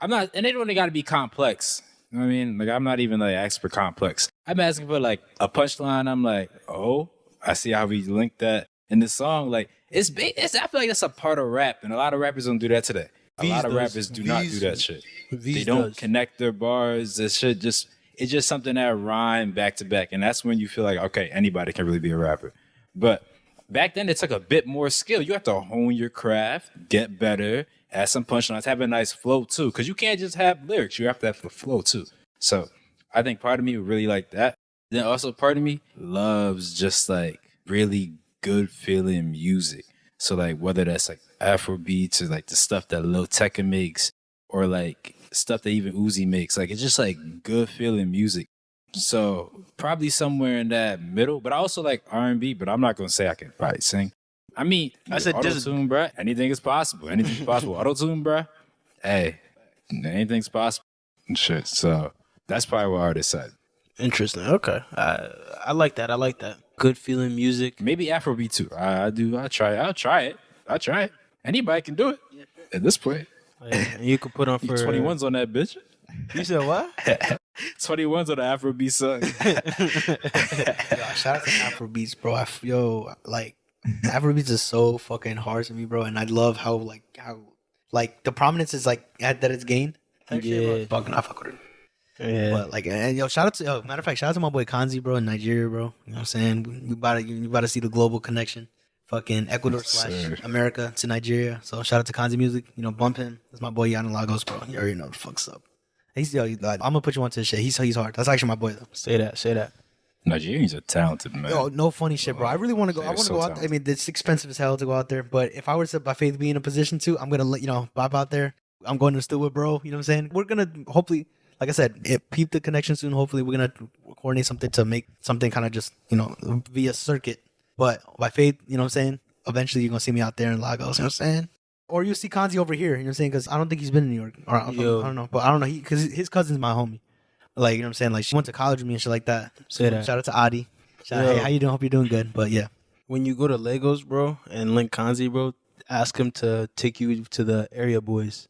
B: and they don't got to be complex. You know what I mean? Like I'm not even like expert complex. I'm asking for like a punchline. I'm like, oh, I see how we linked that in the song. Like it's I feel like that's a part of rap, and a lot of rappers don't do that today. A lot of rappers do not do that shit. They don't connect their bars. This shit it's just something that rhyme back to back, and that's when you feel like okay, anybody can really be a rapper. But back then, it took a bit more skill. You have to hone your craft, get better, add some punchlines, have a nice flow too. Because you can't just have lyrics. You have to have the flow too. So I think part of me would really like that. Then also part of me loves just like really good feeling music. So like whether that's like Afro beats or like the stuff that Lil Tecca makes or like stuff that even Uzi makes, like it's just like good feeling music. So probably somewhere in that middle, but I also like R&B, but I'm not gonna say I can probably sing. I mean,
C: I said
B: auto-tune, bruh. Anything is possible. Anything's possible. Auto-tune, bruh. Hey, anything's possible. Shit. So that's probably what artists said.
C: Interesting. Okay. I like that. I like that. Good feeling music.
B: Maybe Afrobeat too. I do. I'll try it. Anybody can do it at this point.
C: And you could put on for
B: 21's on that bitch.
C: You said what?
B: 21's on the Afrobeat song.
D: Yo, shout out to Afrobeats, bro. Like Afrobeats is so fucking hard to me, bro. And I love how the prominence is like that it's gained.
C: Yeah.
D: I fuck with it.
C: Yeah.
D: But like, and shout out to matter of fact, shout out to my boy Kanzi, bro, in Nigeria, bro. You know what I'm saying? You about to see the global connection. Fucking Ecuador / America to Nigeria. So shout out to Kanzi Music. You know, bump him. That's my boy Yana Lagos, bro. You already know the fuck's up. I'm gonna put you onto his shit. He's hard. That's actually my boy though.
C: Say that.
B: Nigerians are talented, man.
D: Yo, no funny shit, bro. I really want to go. I want to go out there. I mean, it's expensive as hell to go out there. But if I were to, by faith, be in a position to, I'm gonna let bop out there. I'm going to still with bro. You know what I'm saying? We're gonna hopefully, like I said, peep the connection soon. Hopefully, we're gonna coordinate something to make something kind of just via circuit. But by faith, you know what I'm saying? Eventually, you're gonna see me out there in Lagos. You know what I'm saying? Or you see Kanzi over here. You know what I'm saying? Because I don't think he's been in New York. Or I don't know. But I don't know. Because his cousin's my homie. Like, you know what I'm saying? Like, she went to college with me and shit like that.
C: Say that.
D: Shout out to Adi. Hey, how you doing? Hope you're doing good. But yeah.
C: When you go to Lagos, bro, and link Kanzi, bro, ask him to take you to the area boys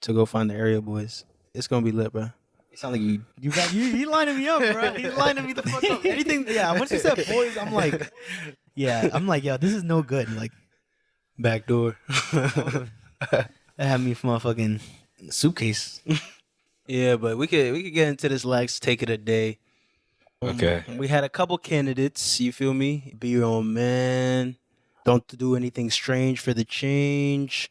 C: to go find the area boys. It's gonna be lit, bro.
D: It sounds like you lining me up, bro. He's lining me the fuck up. Anything, yeah. Once you said boys, I'm like, yeah, this is no good. Like,
C: Back door.
D: that had me from a fucking suitcase.
C: Yeah, but we could get into this Lex, take it a day.
B: Okay.
C: We had a couple candidates, you feel me? Be your own man. Don't do anything strange for the change.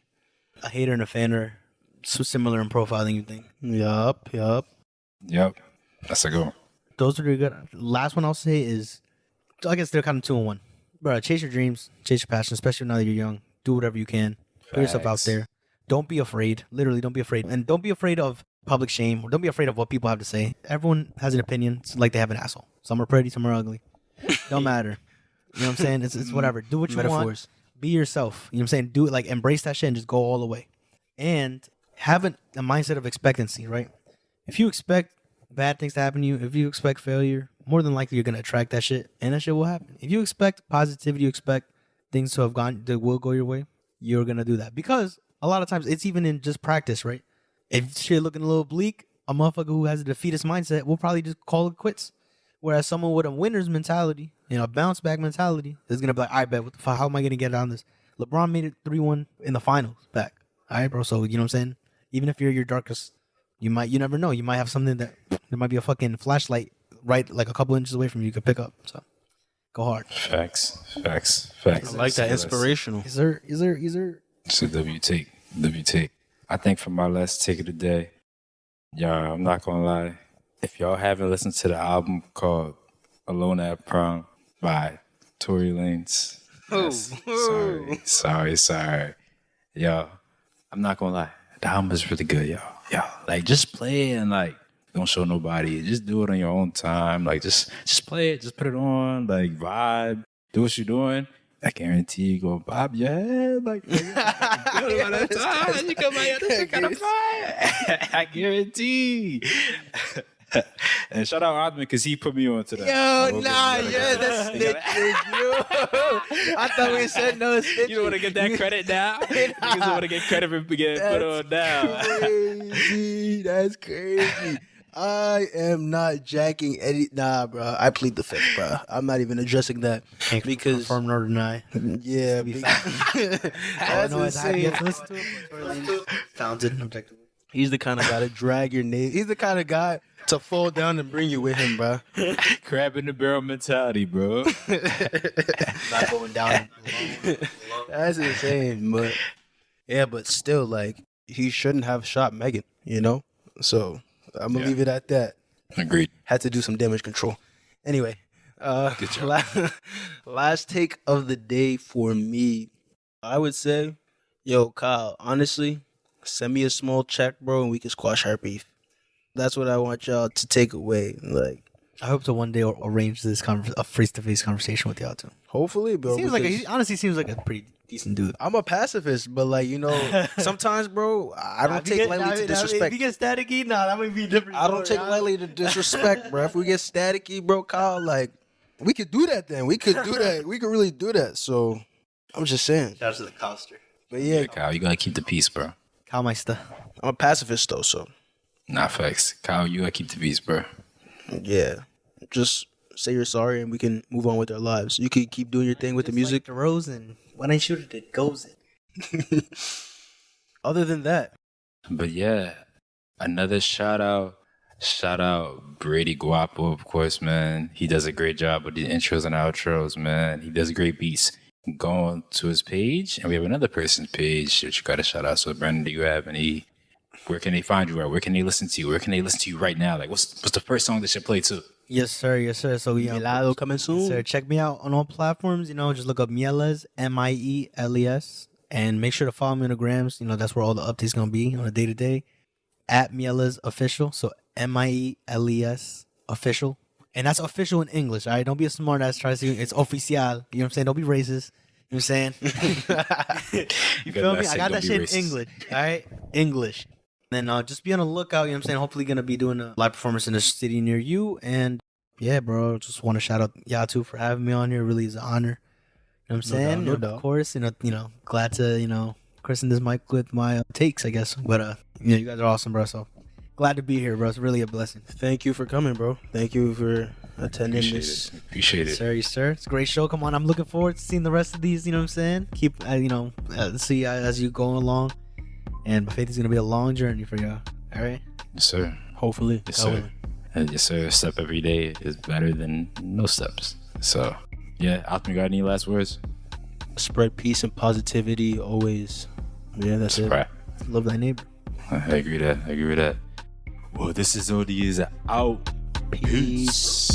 D: A hater and a fan are so similar in profile than you think.
C: Yup.
B: Yep. That's a good one.
D: Those are the good. Last one I'll say is, I guess they're kind of 2 in 1. Bro, chase your dreams, chase your passion, especially now that you're young. Do whatever you can. Put yourself out there. Don't be afraid. Literally, don't be afraid. And don't be afraid of public shame. Or don't be afraid of what people have to say. Everyone has an opinion. It's like they have an asshole. Some are pretty, some are ugly. Don't matter. You know what I'm saying? It's whatever. Do what you want. Be yourself. You know what I'm saying? Do it, like, embrace that shit and just go all the way. And have a mindset of expectancy, right? If you expect bad things to happen to you, if you expect failure, more than likely you're going to attract that shit, and that shit will happen. If you expect positivity, you expect things to have gone, that will go your way, you're going to do that. Because a lot of times it's even in just practice, right? If shit looking a little bleak, a motherfucker who has a defeatist mindset will probably just call it quits. Whereas someone with a winner's mentality, a bounce back mentality, is going to be like, I bet, what the fuck, how am I going to get on this? LeBron made it 3-1 in the finals back. All right, bro. So, you know what I'm saying? Even if you're your darkest, you never know. You might have something there might be a fucking flashlight right like a couple inches away from you could pick up. So go hard.
B: Facts.
C: I like that. Inspirational.
D: Is there?
B: So W take. I think for my last take of the day, y'all, I'm not gonna lie. If y'all haven't listened to the album called Alone at Prom by Tory Lanez. Sorry. Yo, I'm not gonna lie. The album is really good, y'all. Like, just play it and, like, don't show nobody. Just do it on your own time. Like, just play it. Just put it on. Like, vibe. Do what you're doing. I guarantee you go bob your head. Like, good by that time. You come out here to kind of fire. I guarantee. And shout out Othman because he put me on to that.
D: That's snitching, yo. I thought we said no snitching.
B: You don't want to get that credit now? You just want to get credit for getting put on now.
C: Crazy. That's crazy. I am not jacking any. Nah, bro. I plead the fifth, bro. I'm not even addressing that because
D: confirm nor deny.
C: Yeah, that's insane.
D: Talented, objectively.
C: He's the kind of guy to drag your name. He's the kind of guy to fall down and bring you with him, bro.
B: Crab in the barrel mentality, bro.
D: Not going down.
C: That's insane, but still, like, he shouldn't have shot Megan, So I'm gonna leave it at that.
B: Agreed.
C: Had to do some damage control. Anyway,
B: good job.
C: Last take of the day for me. I would say, yo, Kyle, honestly, send me a small check, bro, and we can squash our beef. That's what I want y'all to take away. Like,
D: I hope to one day arrange this a face-to-face conversation with y'all too.
C: hopefully, bro.
D: He honestly seems like a pretty decent dude.
C: I'm a pacifist, but like, you know, sometimes, bro, I don't take lightly to disrespect.
D: If you get staticky, that might be different.
C: I don't take lightly to disrespect, bro. If we get staticky, bro, Kyle, like, we could do that then. We could do that. We could really do that. So, I'm just saying.
D: Shout out to the coaster.
C: But yeah,
B: Kyle, you gotta keep the peace, bro.
D: Kyle Meister.
C: I'm a pacifist, though, so.
B: Nah, facts. Kyle, you gotta keep the peace, bro.
C: Yeah. Just say you're sorry and we can move on with our lives. You can keep doing your thing with the music.
D: Like DeRozan. When I shoot it, it goes in.
C: Other than that.
B: But yeah, another shout out Brady Guapo, of course, man. He does a great job with the intros and outros, man. He does great beats. Go on to his page, and we have another person's page that you got to shout out. So, Brandon, do you have any? Where can they find you at? Where can they listen to you? Where can they listen to you right now? Like, what's the first song they should play too?
D: Yes, sir. Yes, sir. So,
C: Melodic coming soon.
D: Yes, sir. Check me out on all platforms. Just look up Mieles, Mieles, and make sure to follow me on the grams. That's where all the updates going to be on a day-to-day. At Mieles Official. So, Mieles Official. And that's official in English, all right? Don't be a smart ass trying to say it's oficial. You know what I'm saying? Don't be racist. You know what I'm saying? You feel me? I got that shit in English, all right? English. And just be on the lookout, you know what I'm saying? Hopefully going to be doing a live performance in a city near you. And yeah, bro, just want to shout out y'all too for having me on here. It really is an honor. You know what I'm saying?
C: No doubt.
D: Of course, glad to, christen this mic with my takes, I guess. But, you guys are awesome, bro. So glad to be here, bro. It's really a blessing.
C: Thank you for coming, bro. Thank you for attending this.
B: Appreciate it.
D: Yes, sir. It's a great show. Come on. I'm looking forward to seeing the rest of these, you know what I'm saying? Keep, see as you go along. And my faith is going to be a long journey for y'all. All right?
B: Yes, sir.
C: Hopefully.
B: Yes, sir. And yes, sir. A step every day is better than no steps. So, yeah. Othman, got any last words?
C: Spread peace and positivity always. Yeah, that's it.
B: Right.
D: Love thy neighbor.
B: I agree with that. Well, this is OD's out.
C: Peace.